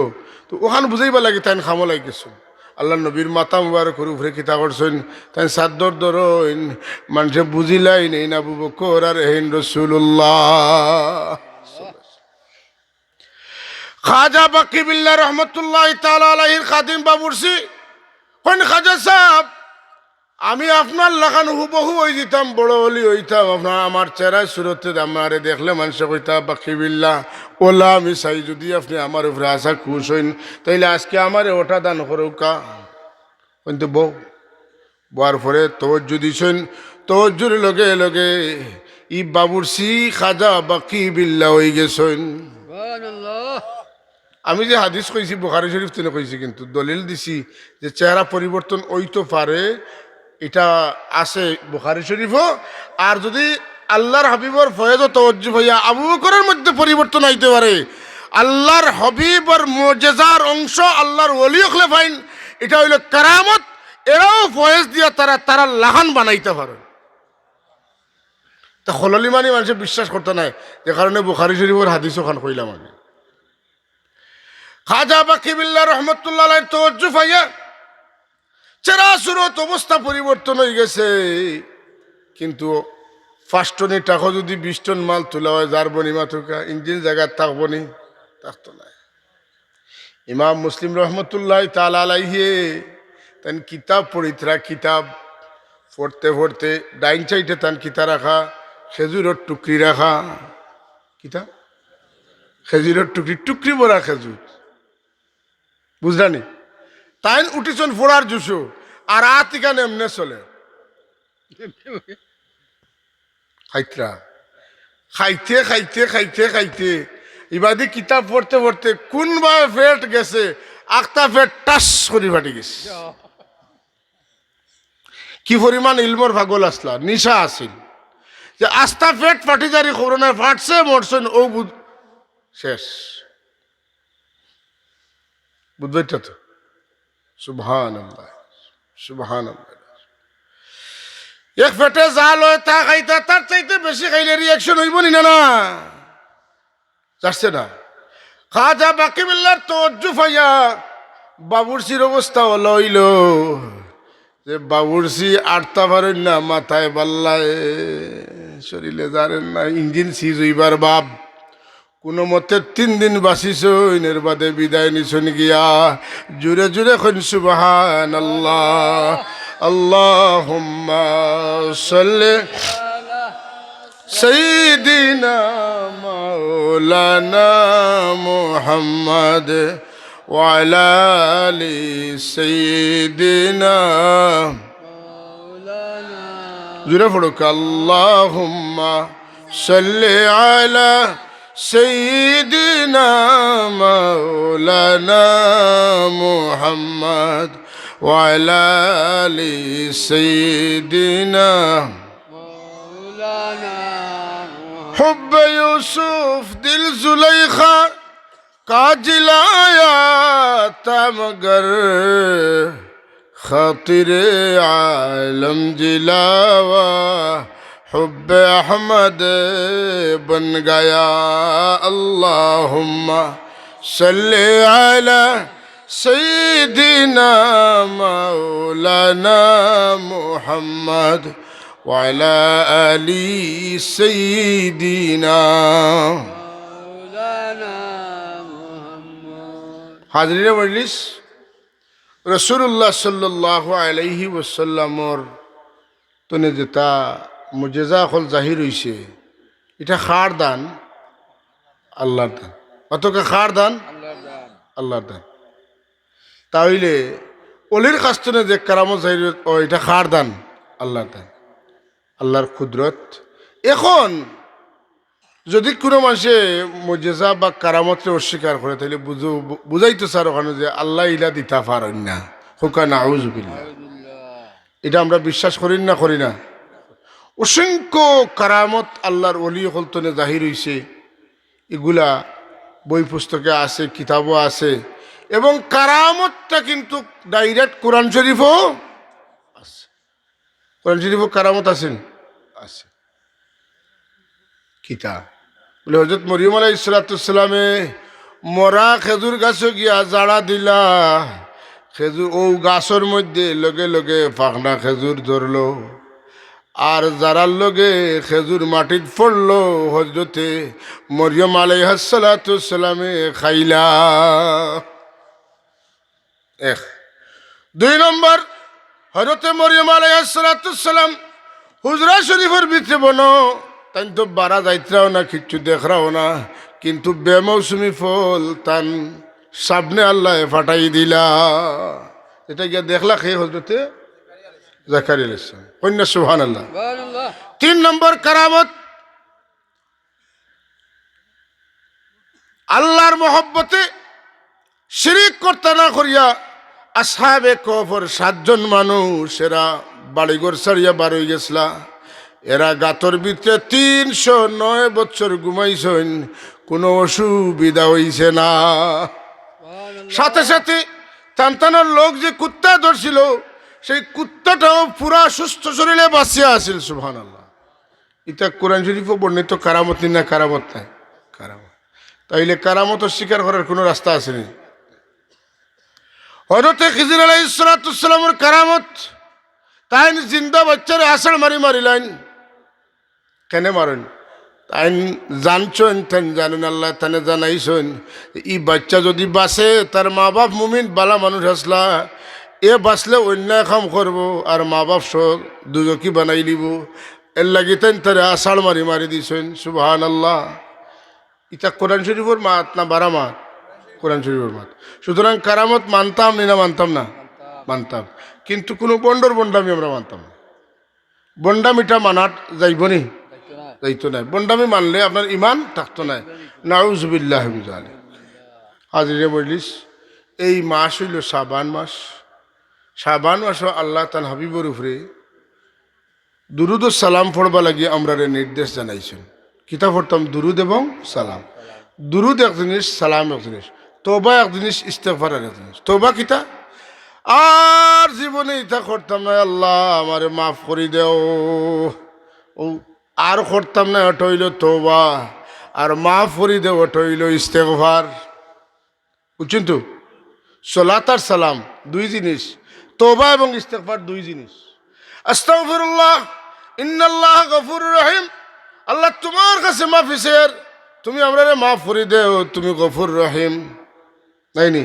তো ওখান বুঝাইবা লাগে তাই খামো লাগে গেছেন আল্লাহ নবীর মাথা মুবারকের উপরে কিতা করছেন তাই সাদ্দর ধরইন মানুষে বুঝিলাই নেই আবু বকর আর এইন রসুল্লাহ খাজা বাকি বিল্লাহ রহমতুল্লাহ তাআলা আলাইহির খাদিম বাবুরসি কোন খাজা সাহেব আমি আপনার লাগান হুবহু হয়ে যেতাম বড় হলি হইতাম আপনার আমার চেহারায় সুরতে আমারে দেখলে মানুষ কইতা বাকি বিল্লাহ ওলা আমি চাই যদি আপনি আমার উপরে আসা খুশ হইন তাইলে আজকে আমারে ওটা দান করুকা কিন্তু বার পরে তওজ্জু দিছেন তওজ্জুর লগে লগে ই বাবুরসি খাজা বাকি বিল্লাহ হয়ে গেছেন সুবহানাল্লাহ আমি যে হাদিস কইছি বুখারী শরীফ থেকে কইছি কিন্তু দলিল দিছি যে চেহারা পরিবর্তন হইতে পারে এটা আছে বুখারী শরীফও আর যদি আল্লাহর হাবিবর ফয়েজ ও তাওজ্জুহ হইয়া আবু বকরের মধ্যে পরিবর্তন হইতে পারে আল্লাহর হাবিবর মুজিজার অংশ আল্লাহর ওলি হলে ফাইন এটা হইল কারামত এরাও ফয়েজ দিয়া তারা লাহান বানাইতে পারে তা হললি মানে মানুষ বিশ্বাস করতে নাই যে কারণে বুখারী শরীফের হাদিস ওখান কইলাম আমি খাজা বাকি বিল্লাহ রহমতুল্লাহ আলাইহির তাওজ্জুহ পাইয়া চেহারা সুরত অবস্থা পরিবর্তন হয়ে গেছে কিন্তু 5 টনের টাকা যদি 20 টন মাল তোলা হয় যার বনিমা থাকা ইঞ্জিন জায়গায় থাকবো নি থাকতো না ইমাম মুসলিম রহমতুল্লাহ তাআলা আলাইহি তান কিতাব পড়িতরা কিতাব পড়তে পড়তে ডাইন সাইডে তান কিতা রাখা খেজুরের টুকরি রাখা কিতাব খেজুরের টুকরি বড়া খেজুর বুঝলানি তাই উঠিছেন ফোড়ার জুসো আর আতিকান এমনে চলে খাইতরা খাইতে খাইতে খাইতে খাইতে ইবাদি কিতাব পড়তে পড়তে কোনভাবে ফেট গেছে আখতা ফেট টাস করে ফাটি গেছে কি পরিমাণ ইলমর ভাগল আসলা নিশা আসিল যে আস্তা ফেট ফাটি জারি করোনা ফাটছে মরছেন ও শেষ। বুঝবেটা তো? সুবহানাল্লাহ, সুবহানাল্লাহ। এক পেটে জাল হয় তা খাইতা, তার চাইতে বেশি খাইলে রিয়াকশন হইব নি? না যাচ্ছে না। খাজা বাকি বিল্লার তওয়াজ্জু পাইয়া বাবুরসির অবস্থা হইল যে বাবুরসি আটটা পারেন না, মাথায় বাল্লায়, শরীরে জানেন না, ইঞ্জিন সিজ হইবার বাপ। কোনো মতে 3 দিন বাঁচিস, এর বাদে বিদায় নিছন গিয়া। জুড়ে জুড়ে খন সুবহানাল্লাহ। আল্লাহুম্মা সাল্লি সাইয়্যিদিনা মাওলানা মুহাম্মদ ওয়া আলা আলি সাইয়্যিদিনা মাওলানা। জুড়ে পড়ুক আল্লাহুম্মা সাল্লি আলা সাইয়্যিদিনা মাওলানা মুহাম্মদ ওয়া আলা আলি সাইয়্যিদিনা মাওলানা। হুব্ব ইউসুফ দিল জুলাইখা का जिलाया था मगर खातिर आलम जिलावा हुब्ब अहमद बन गया। अल्लाहुम्मा सल्ली अला सय्यिदिना मौलाना मुहम्मद व अला आली सय्यिदिना। হাজরিনে মজলিস, রাসূলুল্লাহ সাল্লাল্লাহু আলাইহি ওয়াসাল্লামর তনে যেটা মুজেজা হল জাহির হইছে, এটা খার দান, আল্লাহর দান। অতকে খার দান, আল্লাহর দান। তাইলে অলির কাস্তনে যে কারামত জাহির, ও এটা খার দান, আল্লাহর দান, আল্লাহর কুদরত। এখন যদি কোনো মানুষে মুজেজা বা কারামতকে অস্বীকার করে, তাহলে বুঝাইতো স্যার ওখানে যে আল্লাহ ইলা দিতা পারেন না, হুকা নাউযুবিল্লাহ। এটা আমরা বিশ্বাস করি না, করি না? অসংখ্য কারামত আল্লাহর ওলি হলতনে জাহির হইছে, এগুলা বই পুস্তকে আছে, কিতাবও আছে। এবং কারামতটা কিন্তু ডাইরেক্ট কোরআন শরীফও আছে। কোরআন শরীফও কারামত আছেন, আছে। কিতাব বলে হযরত মরিয়ম আলাইহিস সালামে মরা খেজুর গাছও গিয়া জাড়া দিলা, খেজুর ও গাছের মধ্যে লগে লগে পাখনা খেজুর ধরলো, আর যারার লগে খেজুর মাটিত পড়লো, হযরতে মরিয়ম আলাইহিস সালামে খাইলা। 1 2 নম্বর, হযরতে মরিয়ম আলাইহিস সালাম হুজরা শরীফের ভিতরে বনো, তাই তো বারা যাইত্রাও না, কিচ্ছু দেখরাও না, কিন্তু বেমৌসুমি ফল তান সামনে আল্লাহ ফাটাই দিলা। এটা গিয়া দেখলা খেয়ে হযরতে জাকারিয়া আলাইহিস সালাম। কন্যা সুবহানাল্লাহ। 3 নম্বর কারামত, আল্লাহর মহব্বতে শিরিক করতে না করিয়া আসহাবে কফর 7 জন মানুষ, এরা বাড়িঘর ছাড়িয়া বার হয়ে গেছলা। এরা গাতর ভিতরে 309 বছর ঘুমাইছেন, কোনো অসুবিধা হইছে না। সাথে সাথে তান্তানোর লোক যে কুত্তা ধরছিল, সেই কুত্তাটাও পুরা সুস্থ শরীরে বাঁচিয়া আছিল। সুবহানাল্লাহ। এটা কোরআন শরীফে বর্ণিত কারামত না? কারামত নাই, কারামত। তাইলে কারামত অস্বীকার করার কোনো রাস্তা আসেনি। হযরতে খিজির আলাইহিস সালামের কারামত, তাই জিন্দা বাচ্চারে আষাঢ় মারিলাইন। কেন মারেন? তাই জানছেন, তাই জানেন, আল্লাহ তানে জানাইছেন, ই বাচ্চা যদি বাঁচে, তার মা বাপ মুমিন বালা মানুষ আসলা, এ বাঁচলে অন্যায় কাম করব, আর মা বাপ সব দুজকি বানাই দিব। এর লাগি তাই তারে আষাঢ় মারি দিয়েছেন। সুবহানাল্লাহ। এটা কোরআন শরীফের মাত না বারা মাত? কোরআন শরীফের মাত। সুতরাং কারামত মানতাম না মানতাম না? মানতাম। কিন্তু কোনো বন্ডামি আমরা মানতাম না। বন্ডামিটা মানাট যাইব নি? যাইতো নাই। বন্ডামি মানলে আপনার ইমান থাকতো না। নাউযুবিল্লাহ মিন যালিক। হাজিরে মজলিস, এই মাস হইল শাবান মাস। শাবান মাসও আল্লাহ তান হাবিবর উপরে দুরুদ ও সালাম পড়বা লাগি আমরা নির্দেশ জানাইছেন। কিতা পড়তাম? দুরুদ এবং সালাম। দুরুদ এক জিনিস, সালাম এক জিনিস, তওবা এক জিনিস, ইস্তেগফার এক জিনিস। তওবা কিতা? আর জীবনে ইতা করতাম না, আল্লাহ আমারে মাফ করে দেও, ও আর করতাম না, ওটা হইল তওবা। আর মাফ করে দেও, ওটা হইল ইস্তেগফার। বুঝছেন তো? সালাত আর সালাম দুই জিনিস, তওবা এবং ইস্তেগফার দুই জিনিস। আস্তাগফিরুল্লাহ, ইন্নাল্লাহ গফুরুর রহিম। আল্লাহ তোমার কাছে মাফি চেয়ে, তুমি আমরারে মাফ করে দেও, তুমি গফুর রহিম। তাই নি?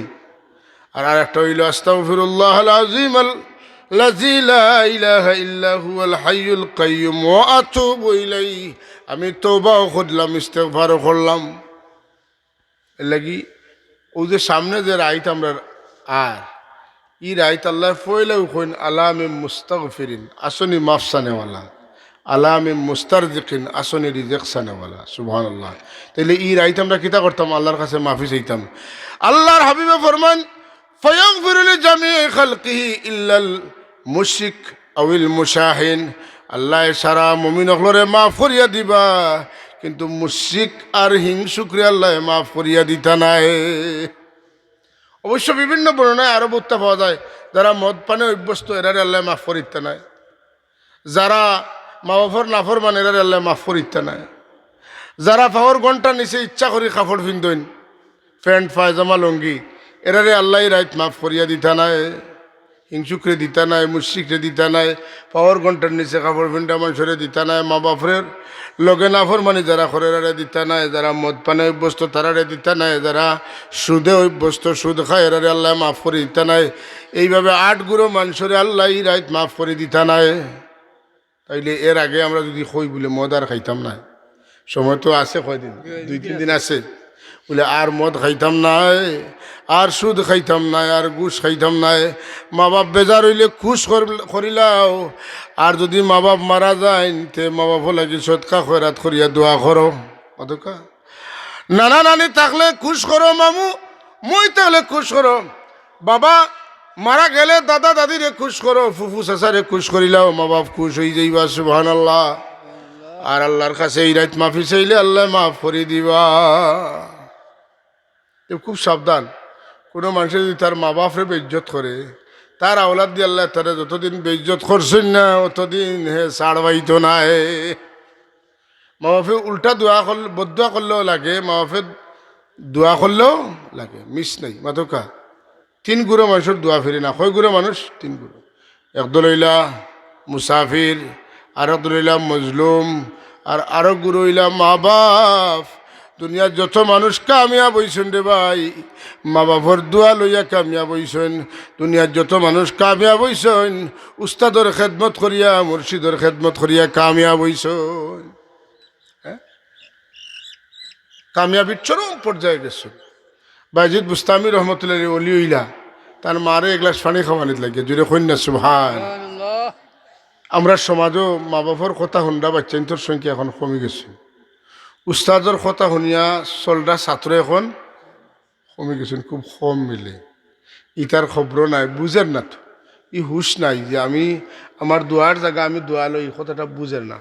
আর আরেকটা হইল আস্তাগফিরুল্লাহ আল আযীম আল্লাযী লা ইলাহা ইল্লা হুয়াল হাইয়ুল কাইয়্যুম ওয়া আতুবু ইলাইহি। আমি তওবাও করলাম, ইস্তেগফারও করলাম। এর লাগি ও যে সামনে যে রাইত আমরা, আর ই রাইত আল্লাহ ফয়লাও কইন আলামে মুস্তাগফিরিন, আসনি মাফসানেওয়ালা, আলামে মুস্তারজিকিন, আসনি রিজেকশানেওয়ালা। সুবহানাল্লাহ। তাইলে ই রাইত আমরা কিতা করতাম? আল্লাহর কাছে মাফি চাইতাম। আল্লাহর হাবিবে ফরমান ফায়াগফিরু লিজামিই খালকিহি ইল্লাল মুশরিক আউল মুশাহিন। আল্লাহ সারা মুমিন হলরে মাফ করিয়া দিবা, কিন্তু মুশরিক আর হিংসুকরে আল্লাহ মাফ করিয়া দিতা নাই। অবশ্য বিভিন্ন বর্ণনায় আরো বর্তা পাওয়া যায়, যারা মদ পানে অভ্যস্ত এরারে আল্লাহ মাফ করিতে নাই, যারা মা বাপর নাফরমান এরারে আল্লাহ মাফ করিতে নাই, যারা পাওয়ার ঘন্টা নিচে ইচ্ছা করি কাপড় পিন্ধইন, প্যান্ট পায়জামা লঙ্গি, এরারে আল্লাহ রাইত মাফ করিয়া দিতা নাই, হিংসুকরে দিতা নাই, মুশরিকরে দিতা নাই, পাওয়ার ঘন্টার নিচে কাপড় পিন্ধা মানুষরে দিতা নাই, মা বাপরের লগে নাফরমানি যারা করে এরারে দিতা নাই, যারা মদ পানে অভ্যস্ত তারারে দিতা নাই, যারা সুদে অভ্যস্ত সুদ খায় এরারে আল্লাহ মাফ করে দিতা নাই। এইভাবে 8 গুরো মানুষরে আল্লাহ রাইত মাফ করে দিতা নাই। তাইলে এর আগে আমরা যদি কই বলে মদ আর খাইতাম না, সময় তো আছে, কয়দিন 2-3 দিন আছে, বলে আর মদ খাইতাম নাই, আর সুদ খাইতাম নাই, আর ঘুষ খাইতাম নাই, মা বাপ বেজার হইলে খুশ করিলাও। আর যদি মা বাপ মারা যায় তে মা বাপ লাগি সৎকা খয়রাত করিয়া দোয়া করো। অতকা নানা নানি থাকলে খুশ করো, মামু মই থাকলে খুশ করো, বাবা মারা গেলে দাদা দাদিরে খুশ করো, ফুফু চাচারে খুশ করিলাও, মা বাপ খুশ হয়ে যাইবা। সুবহানাল্লাহ। আর আল্লাহর কাছে এই রাত মাফি চাইলে আল্লাহ মাফ করে দিবা। খুব সাবধান, কোনো মানুষ যদি তার মা বাপরে বেইজ্জত করে, তার আওলাদ দিয়ে আল্লাহ তারা যতদিন বেইজ্জত করছেন না অতদিন হে ছাড় পাইতো না। মা বাপে উল্টা দোয়া করলে, বদুয়া করলেও লাগে, মা বাপে দোয়া করলেও লাগে, মিস নাই। মাতকা 3 গুরো মানুষের দোয়া ফিরি না, কয় গুরো মানুষ? 3 গুরো। একদল হইলা মুসাফির, আর একদল হইলা মজলুম, আর আরো গুরু হইলা মা বাপ। দুনিয়ার যত মানুষ কামিয়াব হইছেন রে ভাই, মা বাপর দোয়া লইয়া কামিয়াব হইছেন। দুনিয়ার যত মানুষ কামিয়াব হইছেন উস্তাদর খেদমত করিয়া, মুর্শিদর খেদমত করিয়া কামিয়াব হইছেন। কামিয়াবির চরম পর্যায়ে গেছেন। বাইজিদ বুস্তামি রহমতুল্লাহ অলি হইলা, তার মারে 1 গ্লাস পানি খাওয়ানিত লাগে, জুড়ে কন্যা সুবহান। আমরা সমাজও মা বাপর কথা শুনরা বাচ্চাইন্তর সংখ্যা এখন কমে গেছে। উস্তাদর কথা শুনিয়া চলরা ছাত্র এখন কমে গেছেন, খুব কম মিলে। ইটার খবর নাই, বুঝের না তো, ই হুশ নাই যে আমি আমার দোয়ার জায়গা আমি দোয়া লই, কথাটা বুঝের না।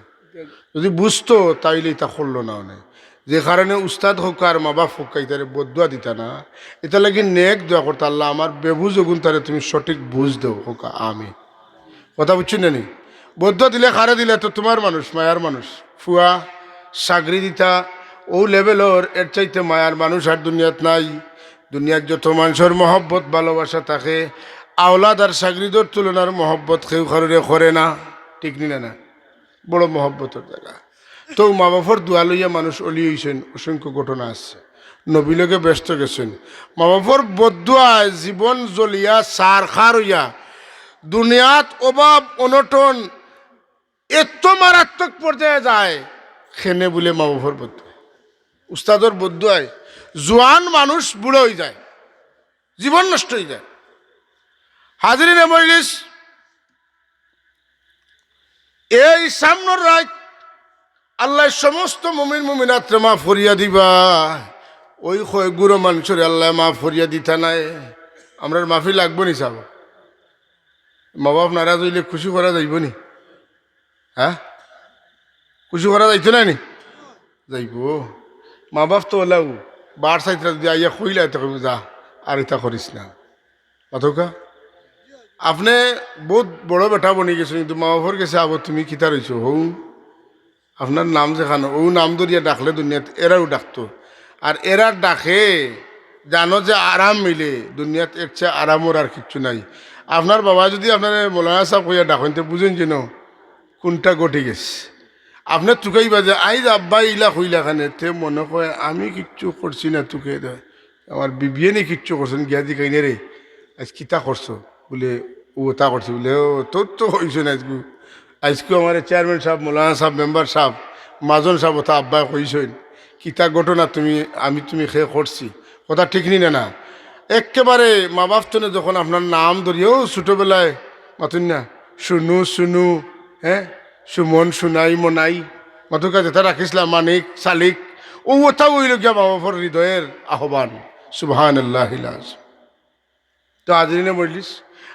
যদি বুঝতো তাইলে ইটা করলো না। অনেক যে কারণে উস্তাদ হোক আর মা বাপ হোক ইতারে বদুয়া দিতা না, এটা লাগি নেক দোয়া করতে, আল্লাহ আমার বেবুজ গুণ তারে তুমি সঠিক বুঝ দেও হোক। আমি কথা বুঝছি না নি? বদুয়া দিলে কারে দিলে তো তোমার মানুষ, মায়ার মানুষ, ফুয়া সাগরি দিতা ও লেভেলর, এর চাইতে মায়ার মানুষ আর দুনিয়াত নাই। দুনিয়ার যত মানুষের মহব্বত ভালোবাসা থাকে, আওলাদ আর সাগরিদর তুলনার মহব্বত কেউ কারোরে করে না, ঠিক নি না? বড় মহব্বতের জায়গা। তো মা বাপর দোয়া লইয়া মানুষ অলি হইছেন, অসংখ্য ঘটনা আছে। নবীলকে ব্যস্ত গেছেন, মা বাপর বদুয়ায় জীবন জ্বলিয়া সার খার হইয়া দুনিয়াত অভাব অনটন এত মারাত্মক পর্যায়ে যায়, খেনে বলে মা বাপর বদুয়া। উস্তাদর বদুয়ায় জোয়ান মানুষ বুড়ো হয়ে যায়, জীবন নষ্ট হয়ে যায়। হাজরিনে মজলিস, এই সামনের রাত আল্লাহ সমস্ত মুমিন মুমিনাতরে মাফ করিয়া দিবা। ওই কয় গুরু মানুষের আল্লাহ মাফ করিয়া দিতা নাই। আমরা মাফি লাগবো নি? চাব মা বাপ নারাজ হইলে খুশি করা যাইব নি? হ্যাঁ, খুশি করা যাইতো না নি? যাইব। মা বাপ তো ওলাও বার সাইতরা যদি আইয়া কইলা তো কইব যা আর এটা করিস না অথকা আপনি বহুত বড় বেটা বনি গেছো কিন্তু মা বাবার গেছে আবো তুমি কিতা রইছো হৌ আপনার নাম যেখানে ও নাম ধরিয়া ডাকলে দুনিয়াত এরাও ডাকতো আর এরা ডাকে জানো যে আরাম মিলে দুনিয়াত এর চেয়ে আরামর আর কিচ্ছু নাই আপনার বাবা যদি আপনার মৌলানা সাহেব কইয়া ডাকেন তো বুঝেন যেন কোনটা ঘটে গেছে আপনার তুকাইবা যে আইজ আব্বা ইলা কইলা খানে তে মনে কয় আমি কিচ্ছু করছি না তুকে আমার বিবিয়ে নি কিচ্ছু করছেন গিয়া দি কাইনে রে আজ কিতা করছো বলে ও তা করছে বলে ও তোর তো হয়েছে না আজকু আজকেও আমার চেয়ারম্যান সাহেব মৌলানা সাহেব মেম্বার সাহেব মাজন সাহেব ওটা আব্বা কইছেন কিতা ঘটনা তুমি খেয়ে করছি কথা ঠিক নি না একেবারে মা বাপ তো যখন আপনার নাম ধরিও ছোটোবেলায় মাতুন না শুনু শুনু হ্যাঁ সুমন সুনাই মনাই মাতুকা যেটা রাখিছিলাম মানিক শালিক ও ওটাও হইল গিয়া মা বাপর হৃদয়ের আহ্বান সুবহানাল্লাহ। তো আজরিনে বললিস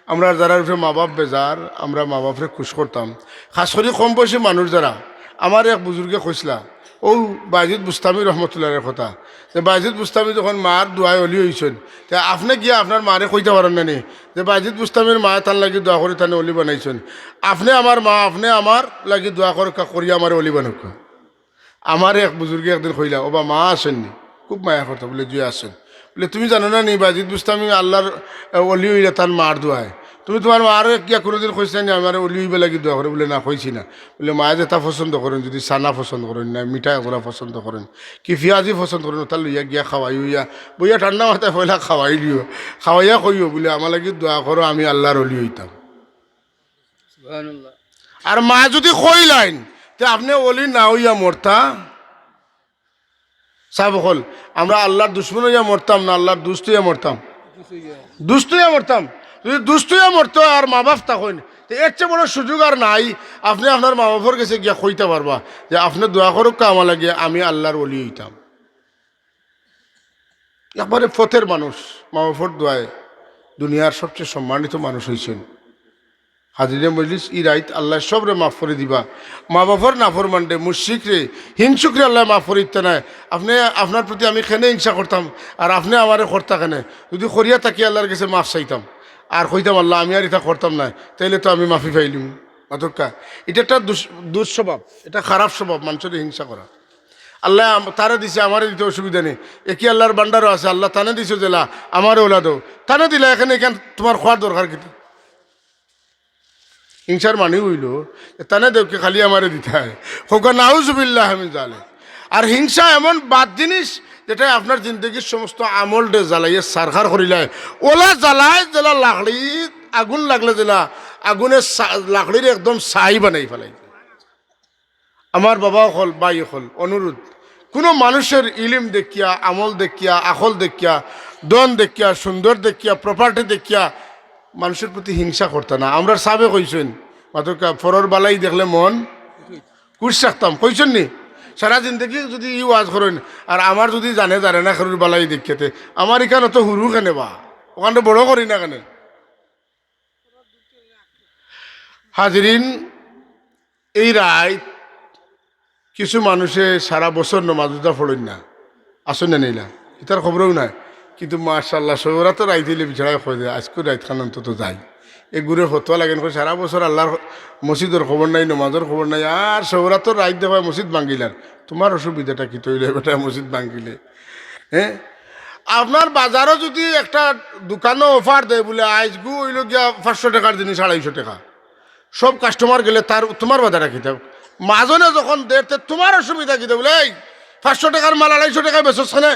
আমরা যারা উঠে মা বাপ বেজার আমরা মা বাপরে খুশ করতাম খাস করে কম বয়সী মানুষ যারা আমার এক বুজুর্গে কইসলা ও বাইজিদ বুস্তামি রহমতুল্লাহের কথা যে বাইজিদ বুস্তামি যখন মার দোয়াই অলি হয়েছেন তা আপনি গিয়া আপনার মারে কইতে পারেন না নি যে বাইজিদ বুস্তামির মা তার লাগি দোয়া করে তানে অলি বানাইছেন আপনি আমার মা আপনি আমার লাগি দোয়া করি আমার অলি বানুক আমার এক বুজুর্গে একদিন কইলা ও বা মা আসেননি খুব মায়া করতো বলে জুয়ে আসেন বলে তুমি জানো না নি বাইজিদ বুস্তামি আল্লাহর অলি হইলে তার মার দোয়ায় তুমি তোমার মার কিয়া কোনোদিন কইছে না আমার অলি হইবে লাগি দোয়া করে বলে না কইছি না বলে মায়ে যেটা পছন্দ করেন যদি সানা পছন্দ করেন না মিঠাই ওরা পছন্দ করেন কি পিঁয়াজি পছন্দ করেন তার লইয়া গিয়া খাওয়াই হইয়া বইয়া ঠান্ডা মাথায় পয়লা খাওয়াই দিও খাওয়াইয়া কইও বলে আমার লাগি দোয়া করো আমি আল্লাহর অলি হইতাম। আর মা যদি কইলাইন তে আপনি অলি না হইয়া মরতা সাহেব হল আমরা আল্লাহর দুশ্মন হইয়া মরতাম না আল্লাহর দুষ্ট হইয়া মরতাম দুষ্ট হইয়া মরতাম যদি দুষ্ট হইয়া মরতো আর মা বাপ তখন এর চেয়ে বড় সুযোগ আর নাই আপনি আপনার মা বাপর কাছে গিয়া কইতে পারবা যে আপনি দোয়া করুক আমার লাগে আমি আল্লাহর অলি হইতাম। একবারে ফতের মানুষ মা বাপর দোয়ায় দুনিয়ার সবচেয়ে সম্মানিত মানুষ হয়েছেন। হাজিরে মজলিস ই রাইত আল্লাহ সবরে মাফ করে দিবা মা বাপর নাফর মানডে মুশরিক রে হিংসুক রে আল্লাহ মাফ করে দিতে নাই আপনি আপনার প্রতি আমি খেনে হিংসা করতাম আর আপনি আমারে করতা কেনে যদি করিয়া থাকি আল্লাহর কাছে মাফ চাইতাম আর কইতাম আল্লাহ আমি আর এটা করতাম না তাইলে তো আমি মাফি পাইলিম অতকা এটা একটা দুঃস্বভাব এটা খারাপ স্বভাব মানুষের হিংসা করা আল্লাহ তারা দিছে আমারে দিতে অসুবিধা নেই একই আল্লাহর বান্ডারও আছে আল্লাহ তানে দিছে জেলা আমারও ওলা দো তানে দিলা এখানে তোমার খোয়ার দরকার কিন্তু হিংসার মানে হইল তানে দেবকে খালি আমারে দিতে হয় হোক নাউজুবিল্লাহ আমি জালে আর হিংসা এমন বাদ জিনিস যেটা আপনার জিন্দগির সমস্ত আমল ডে জ্বালাইয়ে সারখার করিলায় ওলা জ্বালায় জেলা লাকড়ি আগুন লাগলে জেলা আগুনের লাকড়ির একদম ছাই বানাই ফেলাই। আমার বাবা হল বাই হল অনুরোধ কোনো মানুষের ইলিম দেখিয়া আমল দেখিয়া আখল দেখিয়া দন দেখিয়া সুন্দর দেখিয়া প্রপার্টি দেখিয়া মানুষের প্রতি হিংসা করতে না আমরা সাবে কইছেন মাত্র ফরর বালাই দেখলে মন কুশ রাখতাম কইছেন নি সারা জিন্দগি যদি ই ওয়াজ করেন আর আমার যদি জানে না খরুর বালাই দেখিয়াতে আমার এখানে তো হুরু কেনে বা ওখানে বড় করি না কেন। হাজরিন এই রায় কিছু মানুষে সারা বছর নমাজুদা ফড়েন না আসেন না নিলা এটার খবরও নাই কিন্তু মাশাল্লাহ সৌরা তো রাইত দিলে বিছাড়ায় খোঁজ দেয় আজকেও রাইত খান অন্তত যাই এগুলো ফতোয়া লাগেন সারা বছর আল্লাহর মসজিদের খবর নাই নমাজের খবর নাই আর সৌরা তো রাইত দেওয়া মসজিদ ভাঙ্গিলার তোমার অসুবিধাটা কি তৈরি বেটা মসজিদ ভাঙ্গিলে হ্যাঁ আপনার বাজারও যদি একটা দোকানও অফার দেয় বলে আজগু হইল গিয়া 500 টাকার জিনিস 250 টাকা সব কাস্টমার গেলে তার তোমার বাজারে খেতে মাজনে যখন দেড়তে তোমার অসুবিধা কি বলে এই 500 টাকার মাল 250 টাকায় বেচছ না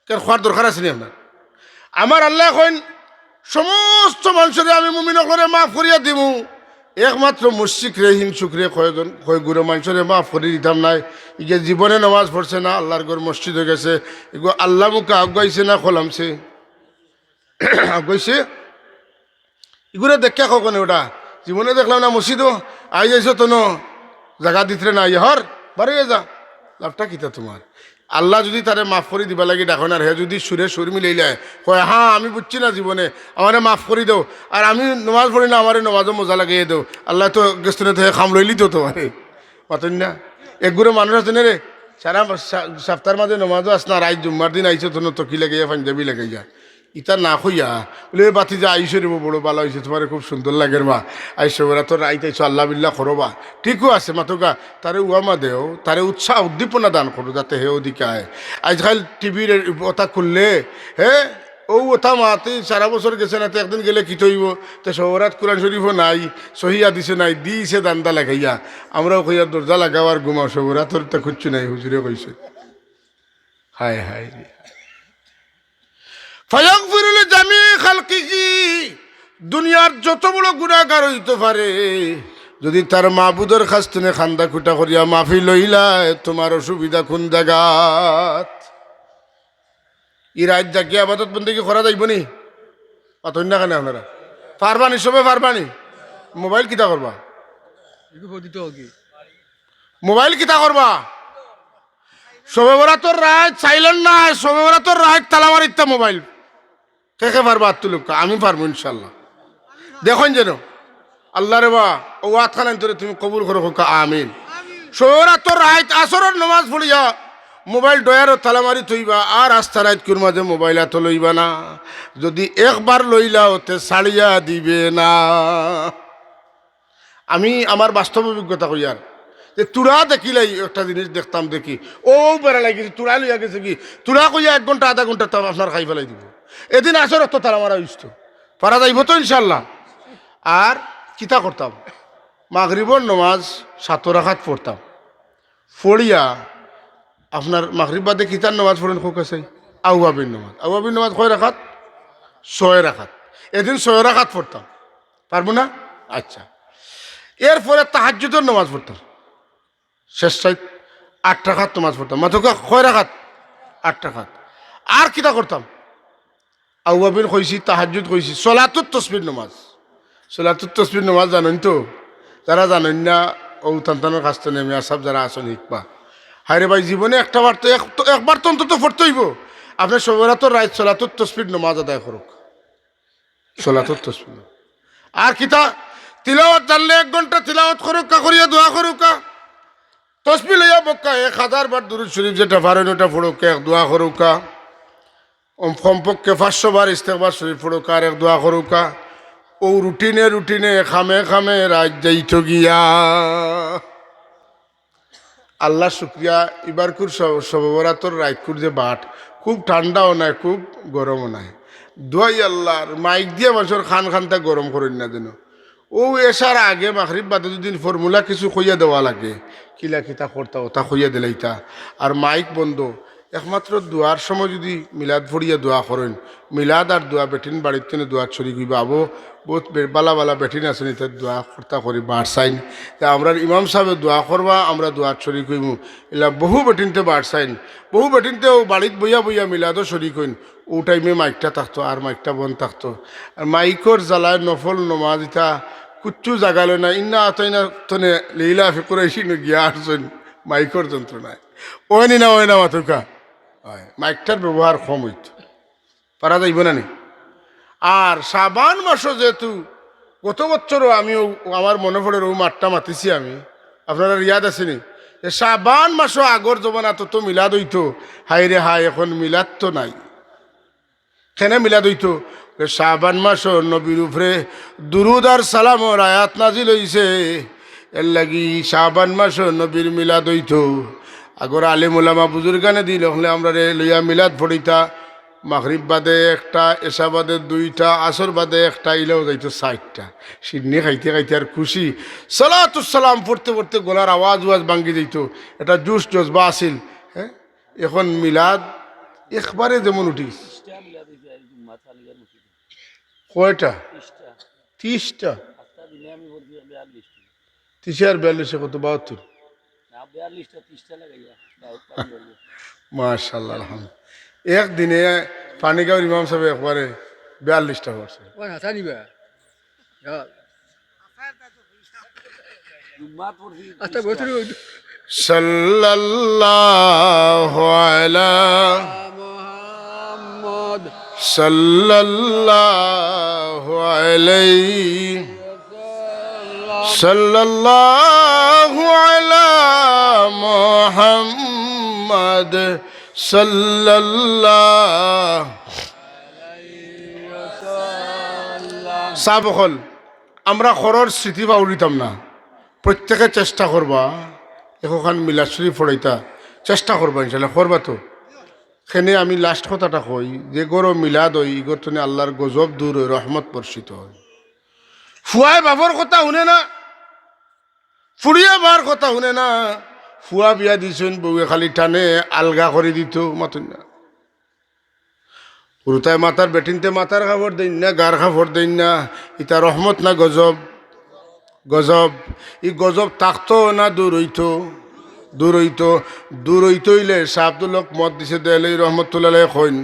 কেন খোয়ার দরকার আছে নি আপনার আমার আল্লাহ এখন সমস্ত মানুষের আমি মুমিন করে মাফ করিয়া দিব একমাত্র মুশরিক রে হিংসুক রে কয়জন কয় গুরু মানুষের মাফ করে দিতাম নাই ইগে জীবনে নামাজ পড়ছে না আল্লাহর ঘর মসজিদ হয়ে গেছে এগুলো আল্লাহ মুখে আগাইছে না খোলামছে আগাইছে এগুলো দেখা কখনো ওটা জীবনে দেখলাম না মসজিদও আই যাইছ তো জায়গা দিতে না হর বাড়িয়ে যা লাভটা কিতা তোমার আল্লাহ যদি তারে মাফ করে দিবা লাগে ডাকন আর হে যদি সুরে সুর মিলাইলায় কয় হ্যাঁ আমি বুঝছি না জীবনে আমারে মাফ করে দেও আর আমি নমাজ পড়ি না আমারে নমাজও মজা লাগিয়ে দেও আল্লাহ তো গেস্তনে তো খাম লইলি তো তোমারে পাতেন না একগুলো মানুষ আছে না রে সারা সপ্তাহের মাঝে নমাজও আস না, রাত জুম্মার দিন আইসো তো কি লাগাইয়া পাঞ্জাবি লাগাইয়া ইতা না খুইয়া বলে বাতি যে আইসো রে বড় ভালো হয়েছে, তোমার খুব সুন্দর লাগে বা আইসো ওরা তোর রাইত আইসো আল্লাহ বিল্লাহ করবা, ঠিকও আছে মাতুকা তারে উয়ামা দেও, তারে উৎসাহ উদ্দীপনা দান করো যাতে হে ওদিকে আয়। আজকাল টিভির ওটা খুললে হ্যাঁ ও ওটা মাতে সারা বছর গেছে না, তো একদিন গেলে কি তৈব, তো শহরাত কোরআন শরীফও নাই, সহিয়া দিছে নাই, দিছে দান্দা লাগাইয়া, আমরাও কইয়া দরজা লাগাও আর ঘুমাও, শহরাতর তো খুঁজছি নাই, হুজুরে কইছে। হায় হায় ফায়াগফিরুল জামি খালকিহি, দুনিয়ার যত বড় গুনাহগার হইতে পারে, যদি তার মাহবুদের কাছ থেকে খান্দা খুঁটা করিয়া মাফি লইলায়, তোমার অসুবিধা কোন জায়গাত? ই রাত জাগিয়ে আবাদত বন্দেগি করা যাইব নি? পাতন না কেন আপনারা পারবানি, সবে পারবানি? মোবাইল কিতা করবা? মোবাইল কিতা করবা? সবে বরা তোর রাত চাইলেন না, সবে বরা তোর রাত তালামার ইত্যা মোবাইল কে পারবা? আত্মলোক আমি পারবো ইনশাল্লাহ। দেখুন যেন আল্লাহ রে বা ও আতখান তোরে তুমি কবুল করো, আমিন। সবে বরা তোর রাত আসরের নমাজ পড়িয়া মোবাইল ডয়ারও তালামারি থইবা, আর আস্থা রাত কুর মাঝে মোবাইল এত লইবা না, যদি একবার লইলা ওতে ছাড়িয়া দিবে না। আমি আমার বাস্তব অভিজ্ঞতা কই, আর যে তুরা দেখিলাই একটা জিনিস দেখতাম, দেখি ও বেড়া লাগিছে, তুরা লইয়া গেছে কি, তুরা কইয়া 1 ঘন্টা আধা ঘন্টা তো আপনার খাই ফেলাই দিব। এদিন আসর তো তারা মারা হইত পারা যাইব তো ইনশাল্লাহ। আর কিতা করতাম, মাগরিবর নমাজ 7 রাকাত পড়তাম, পড়িয়া আপনার মাগরিব বাদে কিতার নামাজ পড়েন খুব কাছে আউয়াবিন নামাজ। আউয়াবিন নামাজ কয় রাখাত? 6 রাখাত। এদিন 6 রাখাত পড়তাম, পারবো না? আচ্ছা, এরপরে তাহাজ্জুদের নামাজ পড়তাম, শেষ সাইড 8 রাখাত নামাজ পড়তাম। মাত্র কয় রাখাত? 8 রাখাত। আর কিতা করতাম, আউয়াবিন কইছি, তাহাজ্জুদ কইছি, সলাতুত তসবির নামাজ। সলাতুত তসবির নামাজ জানেন তো? যারা জানেন না ও তান্তানোর কাছ থেকে নেমে আসাব যারা আসেন হিকবা, হায়রে ভাই জীবনে একটা বার তো একবার তো অন্তত পড়তে হইব। আপনার সবেরা তো রাত সলাতুত তসবির নামাজ আদায় করুক, সলাতুত তসবির। আর কিতা তিলাওয়াত জানলে 1 ঘন্টা তিলাওয়াত করুক, করিয়া দোয়া করুক, তসবি লইয়া বক্কা 1000 বার দুরূদ শরীফ যেটা পারেন ওটা পড়ুক, এক দোয়া করুক, কমপক্ষে 500 বার ইস্তেগফার শরীফ পড়ুক, আর এক দোয়া করুক। ও রুটিনে খামে খামে রাত যাইত গিয়া। আল্লাহ শুক্রিয়া, এবারকুর সবরাতর রাতকুর যে বাট খুব ঠান্ডাও নাই, খুব গরমও নাই। দোয়াই আল্লাহর মাইক দিয়ে মানুষের খানটা গরম করেন না যেন। ও এসার আগে মাগরিব বাদে যদি ফর্মুলা কিছু কইয়া দেওয়া লাগে, কিলা কিতা করতা ওটা কইয়া দিলাইতা। আর মাইক বন্ধ, একমাত্র দোয়ার সময় যদি মিলাদ ভরিয়া দোয়া করেন, মিলাদ আর দোয়া বেটিন বাড়ির থেকে দোয়ার ছড়ি গইবা। আবো বহুত বালা বেটিন আছেন, এতে দোয়া কর্তা করি বার সাইন, তা আমরা ইমাম সাহেব দোয়া করবা, আমরা দোয়ার ছড়ি কইমু। এলা বহু বেটিনতে বার সাইন, বহু বেটিনতেও বাড়িত বইয়া মিলাদও ছড়ি কইন। ও টাইমে মাইকটা থাকতো আর মাইকটা বন্ধ থাকতো। আর মাইকর জ্বালায় নফল নমাজ ইতা কুচ্ছু জাগাল না, ইন্না আতাইনা তনে লীলা ফিকুরাইছি গিয়া আসছেন মাইকর যন্ত্রণায়। ওই না মাতুকা মাইকটার ব্যবহার কম হইত, পারা যাইব না নি। আর শাবান মাসও যেহেতু গত বছরও আমিও আমার মনে পড়ে ও মাঠটা মাতিছি আমি, আপনারা ইয়াদ আসেনি? শাবান মাসও আগর জমানা তো মিলাদ হইতো, হাই রে হাই এখন মিলাদ তো নাই। কেন মিলাদ হইতো? শাবান মাসও নবীর উপরে দুরুদ আর সালামর আয়াত নাজিল হইছে, এর লাগি শাবান মাসও নবীর মিলাদ হইতো। আগর আলিম ওলামা বুজুর্গানে দিল হলে আমরা লইয়া মিলাদ পড়িতা। মাগরিব বাদে একটা, এশা বাদে 2টা, আসর বাদে একটা, ইলেও যাইতো 4টা। সিডনি খাইতে আর খুশি সালাতুস সালাম পড়তে গলার আওয়াজ ভাঙ্গি যাইতো, এটা জোশ বা আসিল। হ্যাঁ, এখন মিলাদ একবারে যেমন উঠিস। কয়টা? 30টা। 30 আর 42 কত? 72। মাশাআল্লাহ, আলহামদুলিল্লাহ। একদিনে পানিগাঁওর ইমাম সাহেব একবারে 42টা করছে। সাল্লাল্লাহু আলা মুহাম্মদ সাল্লাল্লাহু আলাইহি সাল্লাল্লাহু আলা মুহাম্মদ মুহাম্মদ সাল্লাল্লাহু সাব হল আমরা খরর স্মৃতি বাউরিতাম না প্রত্যেকে চেষ্টা করবা এখন মিলাদ শরীফ পড়াইতা চেষ্টা করবা ইনশাল্লাহ করবা তো সেনে আমি লাস্ট কথাটা কই যে গরো মিলাদ হই ইগর তুমি আল্লাহর গজব দূর হই রহমত বর্ষিত হয় ফুয়ায় বাবর কথা শুনে না ফুড়িয়া বার কথা শুনে না ফুয়া বিয়া দিছেন বউয়ে খালি টানে আলগা করে দিত মাতুন না পুরুতায় মাতার বেটিনতে মাতার খাবার দেন না গার খাবার দেন না ইতা রহমত না গজব গজব ই গজব থাকতো না দূর হইতো হইলে শাহ আব্দুল্লাহ মত দিছে দেয়ালে রহমতুল্লাহ কইন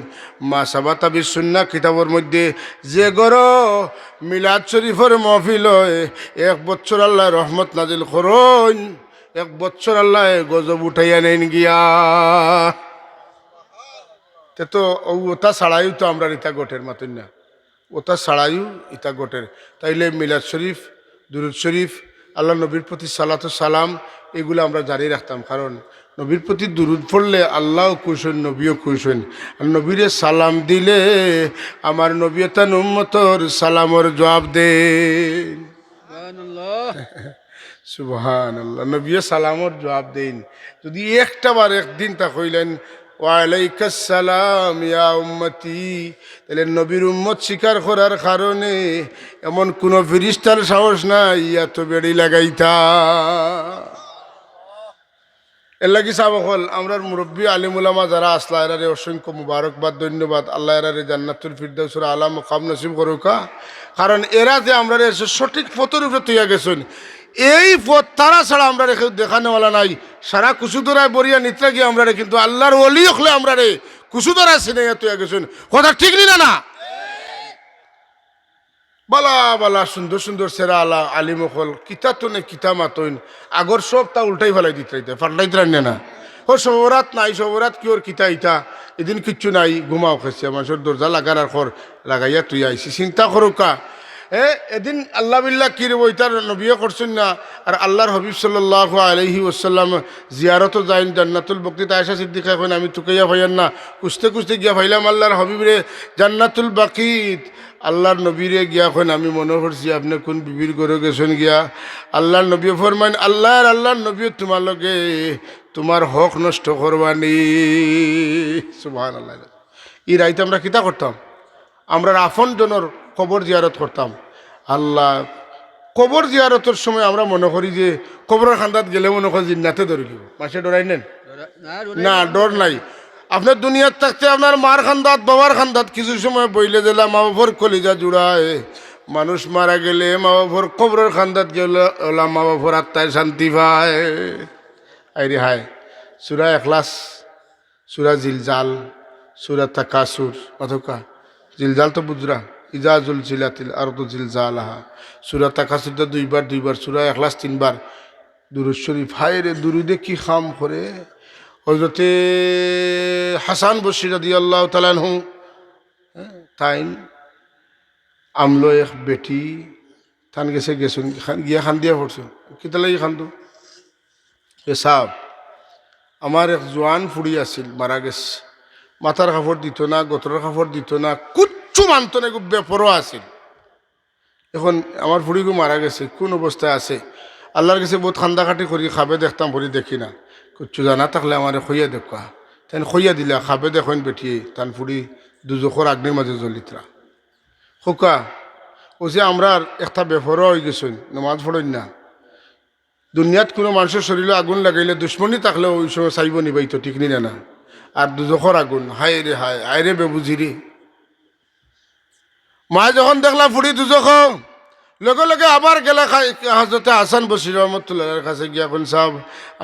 মা সাবাতা বিসুন্নাহ কিতাবের মধ্যে যে গর মিলাদ শরীফের মহফিল হয় 1 বছর আল্লাহ রহমত নাজিল করুন 1 বছর আল্লাহ গজব উঠাইয়া নেন গিয়া তে তো ওটা ছাড়াইও তো আমরা ইতা গোটের মাতুন না ওটা ছাড়াইও ইতা গোটের তাইলে মিলাদ শরীফ দুরুদ শরীফ আল্লাহ নবীর প্রতি সালাত সালাম এগুলো আমরা জারি রাখতাম কারণ নবীর প্রতি দুরুদ পড়লে আল্লাহও খুশ হন নবীও খুশ হন আর নবীরে সালাম দিলে আমার নবী তান উম্মতর সালামর জবাব দেন সুবহানাল্লাহ নবী সালামর জবাব দেন যদি একটা বার একদিন তা কইলেন ওয়ালাইকাস সালাম ইয়া উম্মতি তাহলে নবীর উম্মত স্বীকার করার কারণে এমন কোনো ফেরেশতার সাহস নাই এত বেড়ি লাগাইতা এর লাগি সাবকল আমরার মুরব্বী আলিম উলামা যারা আসলা এরারে অসংখ্য মুবারকবাদ ধন্যবাদ আল্লাহ এরারে জান্নাতুল ফিরদাউসের আলা মুকাম নসিব করুকা কারণ এরা যে আমরা সঠিক পথের উপরে তৈয়া গেছেন এই পথ তারা ছাড়া আমরা রেখে দেখানোওয়ালা নাই সারা কুসুদরায় বরিয়া নিত্রা গিয়ে আমরা রে কিন্তু আল্লাহর ওলি হলে আমরা রে কুসুদরায় সিনে তৈয়া গেছেন কথা ঠিক নি না বালা বালা সুন্দর সুন্দর সেরা আলা আলিম হল কিতা তো নে কিতা মাতইন আগর সব তা উল্টাই ফেলাই দিতে ফাল্টাইতে রান্নে না ও সবরাত নাই সবরাত কি ওর কিতা ইতা এদিন কিচ্ছু নাই ঘুমাও খেয়েছে মানুষের দরজা লাগার আর খর লাগাইয়া তুই আইসি চিন্তা করুকা এদিন আল্লাহ বিল্লাহ কি রে ওইটার নবীও করছেন না আর আল্লাহর হবিব সাল্লাল্লাহু আলাইহি ওয়াসাল্লাম জিয়ারত যাইন জান্নাতুল বক্তিতে আয়েশা সিদ্দিকা কইন আমি তুকাইয়া ভাইয়ান না কুস্তে গিয়া ভাইলাম আল্লাহর হবিবরে জান্নাতুল বাকিত আল্লাহর নবীরে গিয়া কইন আমি মনে করছি আপনি কোন বিবির ঘরে গেছেন গিয়া আল্লাহর নবী ফরমান আল্লাহর নবী তোমার লগে তোমার হক নষ্ট করবানি সুবহানাল্লাহ এই রাইতে আমরা কিতা করতাম আমরা আফন জনের কবর জিয়ারত করতাম আল্লাহ কবর জিয়ারতের সময় আমরা মনে করি যে কবরের খান্দাত গেলে মনে করি জিন্নাতে ধরে দিব মাসে ডরাই নেন না ডর নাই আপনার দুনিয়ার থাকতে আপনার মার খান্দাত বাবার খান্দাত কিছু সময় বইলে দিলাম মা বাবার কলিজা জুড়ায় মানুষ মারা গেলে মা বাবার কবরের খান্দাত গেলে ওলা মা বাবার আত্মায় শান্তি পায় আইরে হায় সূরা ইখলাস সূরা জিলজাল সূরা তাকাসুর অথকা জিলজাল তো বুঝরা ইজা জুলজিলাতিল আরদু জিলজালাহা সূরা তাকাসুর দুইবার সূরা ইখলাস 3 বার দুরূদ শরীফ হায়রে দুরুদে কি খাম করে হযরতে হাসান বসরি রাদিয়াল্লাহু তাআলা আনহু তাইন আমলো এক বেটি থান গেছে গিয়া খান দিয়া পড়ছে কিতা লাগি খান্দু পেশাব আমার এক জোয়ান ফুড়ি আছিল মারা গেছে মাথার কাপড় দিত না গোতরের কাপড় দিত না কিচ্ছু মানত না খুব বেপরোয়া আছিল এখন আমার ফুড়িগু মারা গেছে কোন অবস্থায় আছে আল্লাহর কাছে বহুত খান্দাখাটি করি খাবে দেখতাম ভরি দেখি না কিচ্ছু জানা থাকলে আমার খইয়া দেখা তেন খইয়া দিলা খাবে দেখেন বেটিয়ে তান ফুড়ি দুজখর আগ্নির মাঝে জ্বলিতরা খোকা ও যে আমরা একটা বেপরোয়া হয়ে গেছেন নামাজ পড়েন না দুনিয়াত কোনো মানুষের শরীরে আগুন লাগাইলে দুশ্মনী থাকলেও ওই সময় চাইব নিবাইতো ঠিক নি না আর দুজখর আগুন হায় রে হায় আয়রে বেবুঝিরি মা যখন দেখলা ফুড়ি দুজখ লগে লগে আবার গেলা হাজরতে হাসান বসরি রহমতুল্লাহর কাছে গিয়া এখন সাহেব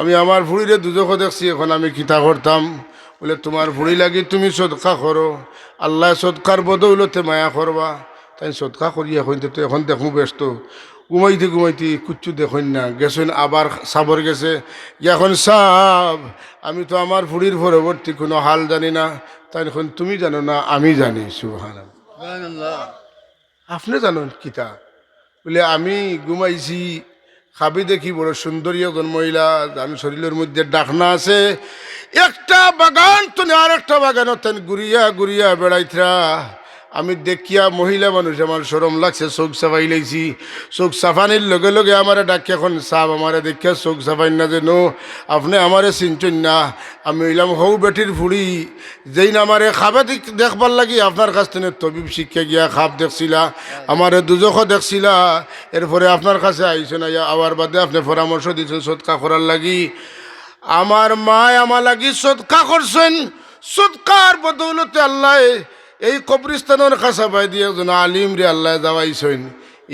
আমি আমার ফুড়িরে দুজখ দেখছি এখন আমি কিতা করতাম বলে তোমার ফুড়ি লাগি তুমি সদকা করো আল্লাহ সদকার বদৌলতে মায়া করবা তাই সদকা করি এখন দেখো ব্যস্ত ঘুমাইতে কুচ্ছু দেখুন না গেছেন আবার সাবর গেছে এখন সাব আমি তো আমার ফুড়ির পরবর্তী কোনো হাল জানি না তাই এখন তুমি জানো না আমি জানি সুবহানাল্লাহ আপনি জানেন কিতা বলে আমি ঘুমাইছি খাবি দেখি বড় সুন্দরী একজন মহিলা জানি শরীরের মধ্যে ডাকনা আছে একটা বাগান তুমি আর একটা বাগান তেন ঘুরিয়া ঘুরিয়া বেড়াইতরা। আমি দেখিয়া মহিলা মানুষ আমার শরম লাগছে, চোখ সাফাই লাইছি। চোখ সাফানির লগে লগে আমারে ডাকি এখন সাপ আমারে দেখিয়া চোখ সাফাই না যেন আপনি আমারে চিনছেন না। আমি হইলাম হৌ বেটির ফুড়ি, যেই না আমারে খাবে দেখবার লাগি আপনার কাছ থেকে তবিব শিক্ষা গিয়া খাপ দেখছিলা, আমারে দুজখও দেখছিলা, এরপরে আপনার কাছে আইসেন, আবার বাদে আপনি পরামর্শ দিচ্ছেন সৎকা করার লাগি। আমার মা আমার লাগি সৎকা করছেন, সৎকার বদৌলতে আল্লাহ এই কবরিস্তানের কাছা পাই দিয়ে একজন আলিম রে আল্লাহ যাওয়াইছেন।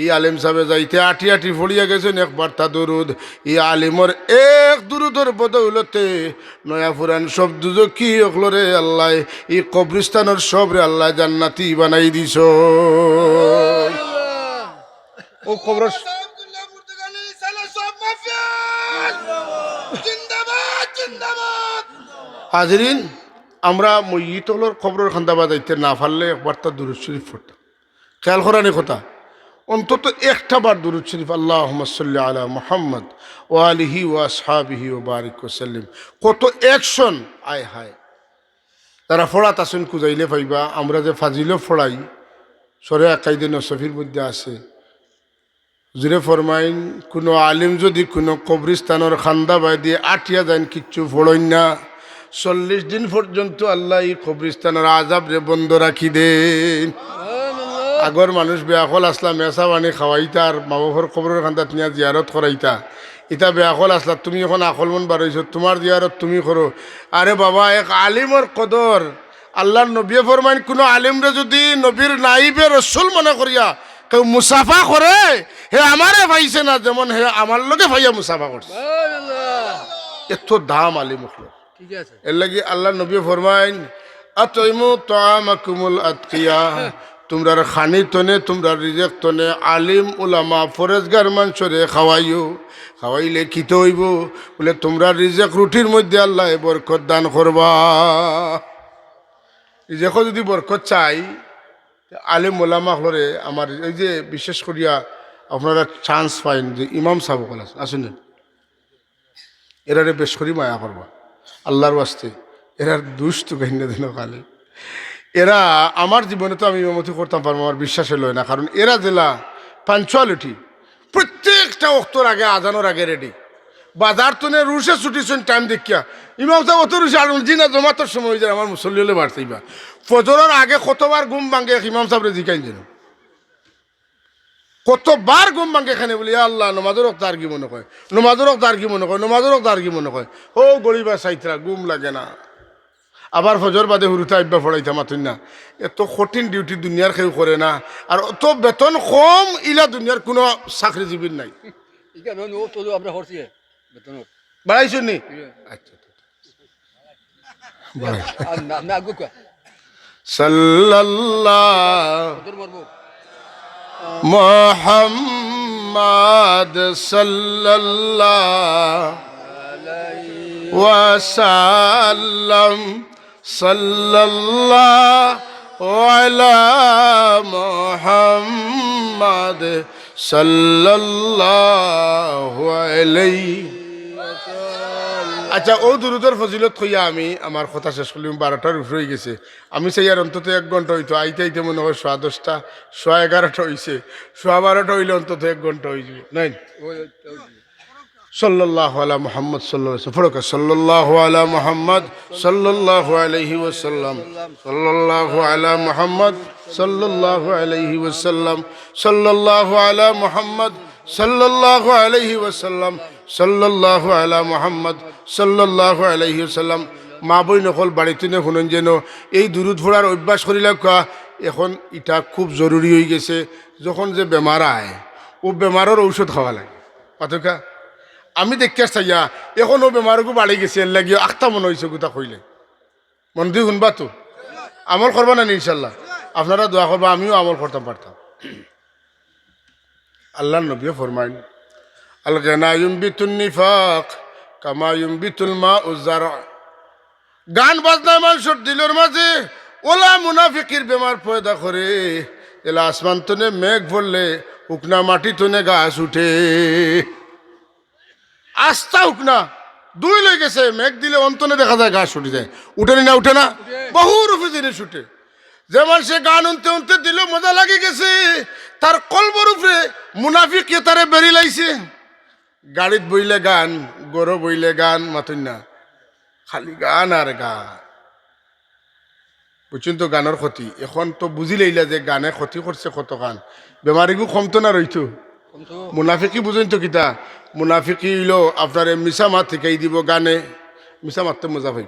ই আলিম সাহেবে যাইতে আটি আটি ফড়িয়া গেছেন এক বার্তা দুরুদ। ই আলিমর এক দুরুদর বদৌলতে নয়া পুরান সব দুজো কি হলো রে আল্লাহ, এই কবরিস্তানের সব রে আল্লাহ জান্নাতি বানাই দিছ। ও কবর হাজরিন, আমরা মইতলর খবরের খান্দা বাজাইতে না পারলে একবার তার দুরুদ শরীফ পড়তাম। খেয়াল করানি কথা, অন্তত একটা বার দুরুদ শরীফ আল্লাহুম্মা সাল্লি আলা মুহাম্মদ ওয়া আলিহি ওয়া আসহাবিহি ওয়া বারিক ওয়া সাল্লিম। কত অ্যাকশন, আয় হায়। তারা ফড়াত আসেন কুজাইলে পাইবা। আমরা যে ফাজিলও ফড়াই সরে আকাইদে নসফির মধ্যে আছে, জুড়ে ফরমাইন কোনো আলিম যদি কোনো কবরিস্তানের খান্দা বাই দিয়ে আটিয়া যান কিচ্ছু ফড়ইন না, 40 দিন পর্যন্ত আল্লাহ এই কবরিস্তানের আজাব রে বন্ধ রাখি দেন। আগর মানুষ বেয়াকল আসলা মেসা বানি খাওয়াইতা আর মা বাবার কবরের খান্দাত নিয়ে জিয়ারত করাইতা। ইতা বেয়াকল আসলা, তুমি এখন আকল মন বাড়াইছ, তোমার জিয়ারত তুমি করো। আরে বাবা, এক আলিমর কদর আল্লাহর নবী ফরমাইন কোনো আলিমরে যদি নবীর নাইবে রসুল মনে করিয়া কেউ মুসাফা করে, হে আমারে ভাইছে না যেমন হে আমার লগে ভাইয়া মুসাফা করছে। এত দাম আলিম হলো। এর লাগি আল্লাহ নবী ফরমাইন আতইমু তাআমাকুমুল আতকিয়া, তোমরা খানি তনে তোমরা রিজেক তনে আলিম উলামা ফরেজগার মানুষরে খাওয়াইও। খাওয়াইলে খিত হইব বলে তোমরা রিজেক রুটির মধ্যে আল্লাহ বরকত দান করবা। রিজেকও যদি বরকত চাই আলিম ওলামা হলরে আমার এই যে বিশেষ করিয়া আপনারা চান্স পাইন যে ইমাম সাহেব আসেন, এরারে বেশ করি মায়া করবা আল্লাহর ওয়াস্তে। এরার দুষ্ট কাহিনী দিন কালে এরা আমার জীবনে তো আমি ইমামতি করতাম পারবো, আমার বিশ্বাস লয় না। কারণ এরা জেলা পাঞ্চুয়ালিটি, প্রত্যেকটা অক্তর আগে আজানোর আগে রেডি। বাজার তো রুশে ছুটিছেন টাইম দেখিয়া ইমাম সাহেব অত রুশে আর জিনা জমাতর সময় হয়ে যায় আমার মুসল্লি হলে বাড়তেইবা। ফজরের আগে কতবার ঘুম ভাঙে ইমাম সাহেবরে জিকাইন যেন, কতবার ঘুম ভাঙে এখানে বলি আল্লাহ নমাজের তার কি মনে কয়, নমাজের তার কি মনে কয়, নমাজের তার কি মনে কয়। ও গরিবা সাইতরা ঘুম লাগে না। আবার ফজর বাদে হুরুতে আইবা ফড়াইতা মাতুন না। এত কঠিন ডিউটি দুনিয়ার কেউ করে না, আর অত বেতন কম ইলা দুনিয়ার কোনো চাকরিজীবীর নাই। বাড়াইছেন নি? আচ্ছা সাল্লাল্লাহু মুহাম্মাদ সাল্লাল্লাহু ওয়া সাল্লাম সাল্লাল্লাহু আলা মুহাম্মাদ সাল্লাল্লাহু আলাইহি। আচ্ছা, ও দুরুদের ফজিলত কইয়া আমি আমার কথা শেষ করলাম। 12টার উপরে হয়ে গেছে। আমি চাই আর অন্তত 1 ঘন্টা হইতো। আইতে আইতে মনে হয় 10:30 11:30 হয়েছে। 12:30 হইলে অন্তত 1 ঘন্টা হয়ে যাবে। নাই সাল্লাল্লাহু আলা মুহাম্মদ সাল্লাল্লাহু আলাইহি ওয়াসাল্লাম, সাল্লাল্লাহু আলা মুহাম্মদ সাল্লাল্লাহু আলাইহি ওয়াসাল্লাম, সাল্লাল্লাহু আলা মুহাম্মদ সাল্লাল্লাহু আলাইহি ওয়াসাল্লাম, সাল্লাল্লাহু আলা মুহাম্মদ সাল্লাল্লাহু আলাইহি ওয়াসাল্লাম, সাল্লাল্লাহু আলা মুহাম্মদ সাল্লাল্লাহু আলাইহি ওয়াসাল্লাম। মা বই নকল বাড়িতে শুনুন যেন এই দুরুদ পড়ার অভ্যাস করিলে এখন এটা খুব জরুরি হয়ে গেছে। যখন যে বেমার আয় ও বেমারের ঔষধ খাওয়া লাগে পাতকা। আমি দেখতে চাইয়া এখন ও বেমারকো বাড়ি গেছে, এর লাগিয়ে আখতা মনে হয়েছে গোটা কইলে মন দিয়ে শুনবা তো আমল করবা না ইনশাল্লাহ। আপনারা দোয়া করবা, আমিও আমল করতাম পারতাম। আল্লাহ নবী ফরমাইন আল গানা ইউমবিতুন নিফাক কামা ইউমবিতুল মাউ যারা। গান বাজনা মানুষের দিলের মাঝে ওলা মুনাফিকির বেমার পয়দা করে। এলা আসমান তনে মেঘ ভরলে উকনা মাটি তনে গাছ উঠে। আস্থা উকনা দুই লই গেছে মেঘ দিলে অন্তনে দেখা যায় গাছ উঠে যায়, উঠে না উঠে না, বহু রূপে জিনিস উঠে। যেমন সে গান উনতে উনতে দিল মজা লাগে গেছে, তার কলবর উপরে মুনাফিক কে তারে বেরি লাইছে। গাড়িত বইলে গান, গরো বইলে গান, মাতুন না খালি গান আর গান। বুঝছেন তো গানের ক্ষতি। এখন তো বুঝি লইলা যে গানে ক্ষতি করছে কত গান, বেমারিগু কমতো না রইতো। মুনাফিকি বুঝেন তো কিতা, মুনাফিকি হইল আপনার মিশা মাত শিখাই দিব গানে, মিশা মারতে মজা পাই।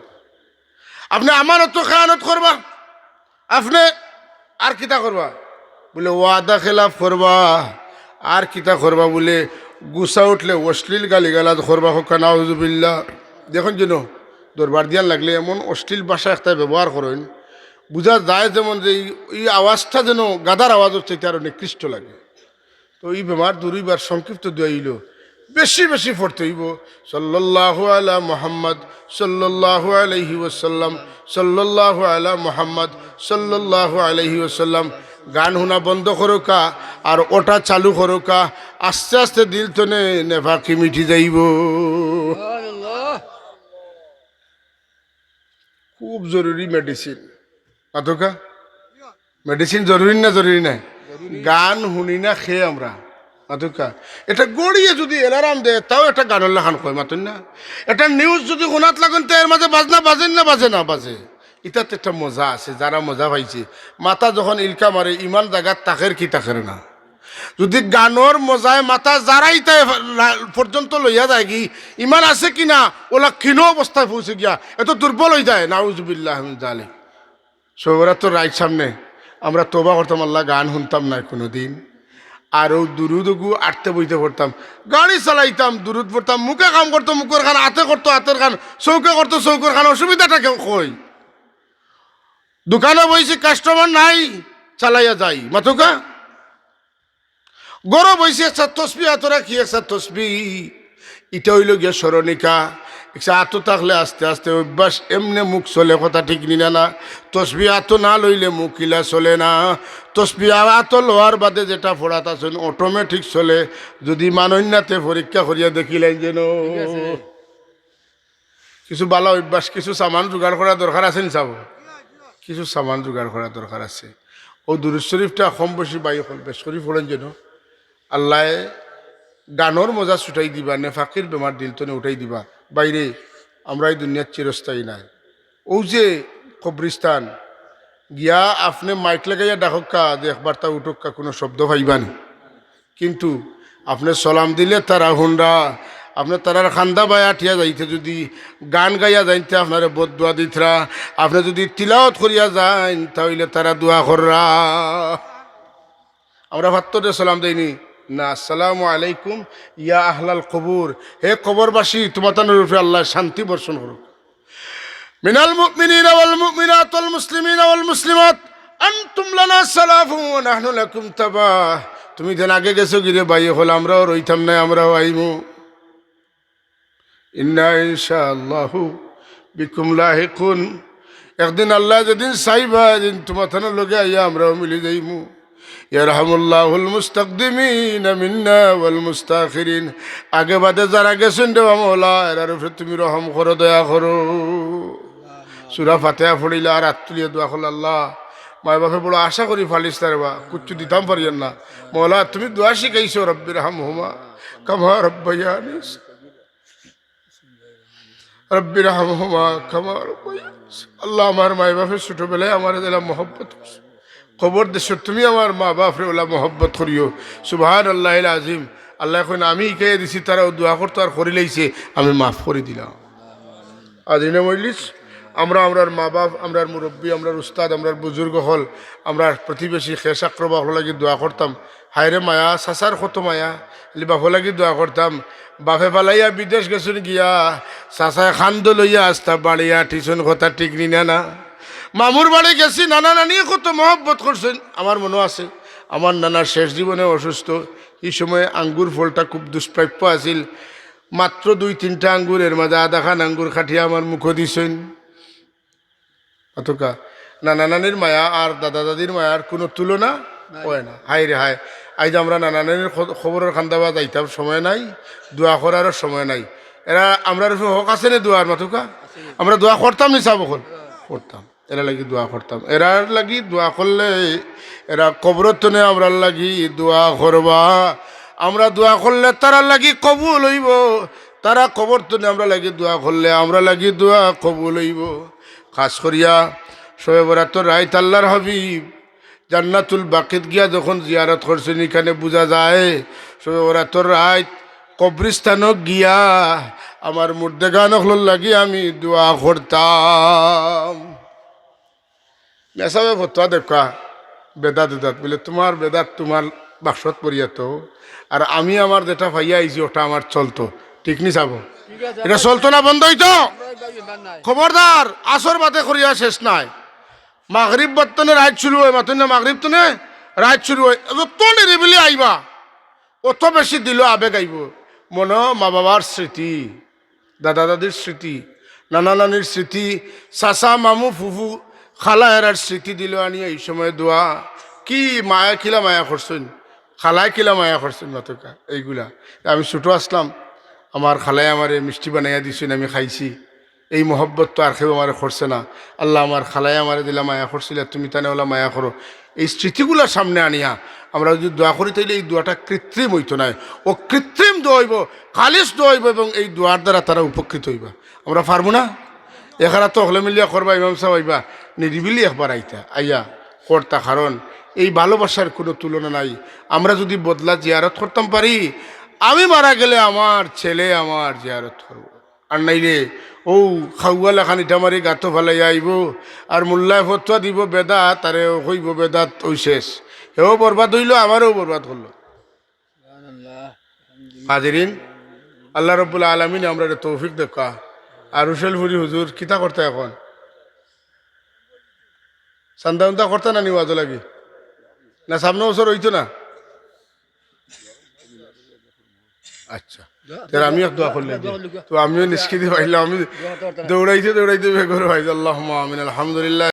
আপনি আমানত খেয়ানত করবা, আপনি আর কিতা করবা বলে ওয়াদা খেলাফ করবা, আর কিতা করবা বলে গুসা উঠলে অশ্লীল গালিগালাজ করবা, হোকা নাউজুবিল্লাহ। দেখুন যেন দরবার দিয়ার লাগলে এমন অশ্লীল ভাষা একটা ব্যবহার করেন, বোঝা যায় যেমন যে এই আওয়াজটা যেন গাদার আওয়াজ হচ্ছে, আরো নিকৃষ্ট লাগে। তো এই বেমার দুইবার সংক্ষিপ্ত দোয়াইল, বেশি বেশি পড়তে হইব সাল্লাল্লাহু আলা মুহাম্মদ সাল্লাল্লাহু আলাইহি ওয়াসাল্লাম, সাল্লাল্লাহু আলা মুহাম্মদ সাল্লাল্লাহু আলাইহি ওয়াসাল্লাম। গান শোনা বন্ধ করো কা আর ওটা চালু করো কা, আস্তে আস্তে দিল তো নেফাকি মিটি যাইব। খুব জরুরি মেডিসিন। আতকা মেডিসিন জরুরি না জরুরি নাই? গান শুনি না খেয়ে আমরা মাতুকা, এটা গড়িয়ে যদি এলারাম দেয় তাও একটা গানের লেখান কয় মাতুন না। এটা নিউজ যদি শোনাত লাগুন তো এর মাঝে বাজনা বাজেন না বাজে না বাজে, এটাতে একটা মজা আছে। যারা মজা পাইছে মাথা যখন ইলকা মারে ইমান জায়গার তাকের কি তাকের না। যদি গানোর মজায় মাথা যারাই তাই পর্যন্ত লইয়া যায় কি ইমান আছে কিনা ওলা ক্ষীণ অবস্থায় পৌঁছে গিয়া এত দুর্বল হয়ে যায়, নাউজুবিল্লাহ মিন যালিক। সবরা তো রাইট সামনে আমরা তোবা করতাম, আল্লাহ গান শুনতাম না কোনো দিন। আরও দুরুদগু আটতে বইতে পড়তাম, গাড়ি চালাইতাম দুরুদ পড়তাম, মুখে কাম করতো মুখের খান, হাতে করতো হাতের খান, চৌকে করতো চৌকের খান। অসুবিধাটা কেউ কই? দোকানে বইছি কাস্টমার নাই, চালাইয়া যাই মাতুকা। গরো বইছি একটা তসবি হাতরা কি একটা তসবি, এটা হইল গিয়া স্মরণিকা। আতো থাকলে আস্তে আস্তে অভ্যাস, এমনি মুখ চলে কথা ঠিক নিনা না। তসবি আতো না লইলে মুখ কিলা চলে না। তসবি আতো লোহার বাদে যেটা ফোড়াত আছেন অটোমেটিক চলে। যদি মানন্যাতে পরীক্ষা করিয়া দেখিলেন যেন কিছু ভালো অভ্যাস, কিছু সামান জোগাড় করা দরকার আছে নি? চাব কিছু সামান জোগাড় করা দরকার আছে। ও দুরুদ শরীফটা কম বেশি বাই হল বেশ শরীফ হলেন যেন আল্লাহ গানোর মজা ছুটাই দিবা, নেফাকির বেমার দিল তো উঠাই দিবা। বাইরে আমরা এই দুনিয়ার চিরস্থায়ী নাই। ও যে কবরিস্তান গিয়া আপনি মাইক লাগাইয়া ডাকক্কা যে একবার তা উঠক্কা, কোনো শব্দ পাইবানি। কিন্তু আপনি সলাম দিলে তারা হুন্ডা, আপনি তারার খান্দা বায়া ঠিয়া যাইতে, যদি গান গাইয়া যাইতে আপনারে বদুয়া দিতরা, আপনি যদি তিলাওয়াত করিয়া যান তাহলে তারা দোয়া কররা। আমরা ভাত্তরে সালাম দেয়নি না, আসসালামু আলাইকুম ইয়া আহলাল কবুর, হে কবরবাসী তোমাদের উপরে আল্লাহ শান্তি বর্ষণ করুক। মিনাল মুমিনিনা ওয়াল মুমিনাত ওয়াল মুসলিমিনা ওয়াল মুসলিমাত আনতুম লানা সালাফুন ওয়া নাহনু লাকুম তাবা। তুমি যেন আগে গেছো গিরে বাইয়ে হল, আমরাও রইতাম না, আমরাও আইমু। ইন্না ইনশাআল্লাহু বিকুম লাহিকুন, একদিন আল্লাহ যেদিন চাইবা যেদিন তোমাদের লগে আইয়া আমরাও মিলি যাইমু। ইয়ারহামুল্লাহুল মুস্তাকদিমিনা মিন্না ওয়াল মুস্তাখিরিন, আগে বাদে যারা গেছেন দেওয়া মওলা এরার উপরে তুমি রহম করো, দয়া করো। সূরা ফাতিহা পড়িলা আর হাত তুলিয়া দোয়া করল, আল্লাহ মায় বাপে বড় আশা করি ফালিস তার বা কুচ্ছু দিতাম পারিয়েন না মওলা, তুমি দোয়া শিখাইছো রব্বির হামহুমা কামা রব্বায়ানি, রব্বির হামহুমা কামা রব্বায়ানি। আল্লাহ আমার মায় বাপের ছোটবেলায় আমার দিলা মহব্বত, খবর দেশ তুমি আমার মা বাপরে ওলা মহব্বত করিও। সুবহান আল্লাহ আজিম। আল্লাহ এখন আমি কে দিছি, তারাও দোয়া করতো আর করি লাইছে, আমি মাফ করে দিলাম। আজিনে মজলিস আমরা আমরার মা বাপ, আমরার মুরব্বী, আমরার উস্তাদ, আমরার বুজুর্গ হল, আমরা প্রতিবেশী খেস আক্রবা হল লাগি দোয়া করতাম। হায়রে মায়া সাসার কত মায়া, বাপো লাগি দোয়া করতাম। বাপে পালাইয়া বিদেশ গেছুন গিয়া চাচায় খান্দ লইয়া আসতা বাড়িয়া টিউশন কথা ঠিক নি না। মামুর বাড়ি গেছি, নানা নানি কত মহব্বত করছেন। আমার মনে আছে আমার নানার শেষ জীবনে অসুস্থ, এই সময় আঙ্গুর ফলটা খুব দুষ্প্রাপ্য আছিল। মাত্র 2-3টা আঙ্গুরের মাঝে আধা খান আঙ্গুর খাটিয়া আমার মুখে দিছেন। অতকা নানা নানির মায়া আর দাদা দাদির মায়ার কোনো তুলনা হয় না। হাই রে হায়, আজ আমরা নানা নানির খবরের খান্দাবা যাইতাম সময় নাই, দোয়া করারও সময় নাই। এরা আমরা হক আছে নে দোয়ার মাতুকা আমরা দোয়া করতাম নি সাব করতাম এরা লাগি দোয়া করতাম এরার লাগি দোয়া করলে এরা কবরতনে আমরা লাগি দোয়া করবা আমরা দোয়া করলে তারা লাগি কবুল হইব তারা কবরতনে আমরা লাগি দোয়া করলে আমরা লাগি দোয়া কবুল হইব খাস করিয়া শোয়ে বরাতর রাইত আল্লাহর হাবিব জান্নাতুল বাকিত গিয়া যখন জিয়ারত করছেন এখানে বোঝা যায় শোয়ে বরাতর রাইত কবরিস্তানক গিয়া আমার মুর্দেগানক লাগি আমি দোয়া করতাম মেসাবে ফতোয়া দেখা বেদাত বেদাত বলে তোমার বেদাত তোমার বাক্সত পড়িয়া তো আর আমি আমার যেটা ভাইয়া আইছি ওটা আমার চলতো ঠিক নি চাব এটা চলতো না বন্ধ হইতো খবরদার আসর বাদে করিয়া শেষ নাই মাগরিব বর্তনে রাইত শুরু হয় মাতন না মাগরিব তো রাইত শুরু হয় যত নিরিবিলি আইবা অত বেশি দিল আবেগ আইব মনে মা বাবার স্মৃতি দাদা দাদির স্মৃতি নানা নানির স্মৃতি চাচা মামু ফুফু খালা এরার স্মৃতি দিল আনি এই সময় দোয়া কি মায়া কিলা মায়া করছেন খালায় কিলা মায়া করছেন মাতকা এইগুলা আমি ছোটো আসলাম আমার খালায় আমারে মিষ্টি বানাইয়া দিছেন আমি খাইছি এই মহব্বত তো আর কেউ আমার করছে না আল্লাহ আমার খালায় আমারে দিলা মায়া করছিল তুমি তানে ওলা মায়া করো এই স্মৃতিগুলার সামনে আনিয়া আমরা যদি দোয়া করি তাইলে এই দোয়াটা কৃত্রিম হইতো না ও কৃত্রিম দোয়া হইব খালিস দোয়া হইব এবং এই দোয়ার দ্বারা তারা উপকৃত হইবা আমরা পারবো না এখানে তো হলে মিলিয়া করবা ইমাম সাহেব আইবা নিরিবিলি একবার আইতা আইয়া করতা কারণ এই ভালোবাসার কোনো তুলনা নাই আমরা যদি বদলা জিয়ারত করতাম পারি আমি মারা গেলে আমার ছেলে আমার জিয়ারত করবো আর নাইলে ও খাওয়া লেখান ইটা মারি গাতো ফেলাই আইব আর মোল্লায় ফতুয়া দিব বেদাত আরে কইব বেদাত ওই শেষ এও বরবাদ হইল আমারও বরবাদ করলো হাজিরিন আল্লাহ রব্বুল আলমিন আমরা তৌফিক দেখা আর হুসেলপুরি হুজুর কিতা করতে এখন চান্দা উন্দা করতে না নিওয়াজ লাগি না সামনে বছর হইতো না আচ্ছা আমি দোয়া করলাম তো আমিও নিষ্কৃতি পাইলাম আমি দৌড়াইতে বেগর ভাই আল্লাহ আমিন আলহামদুলিল্লাহ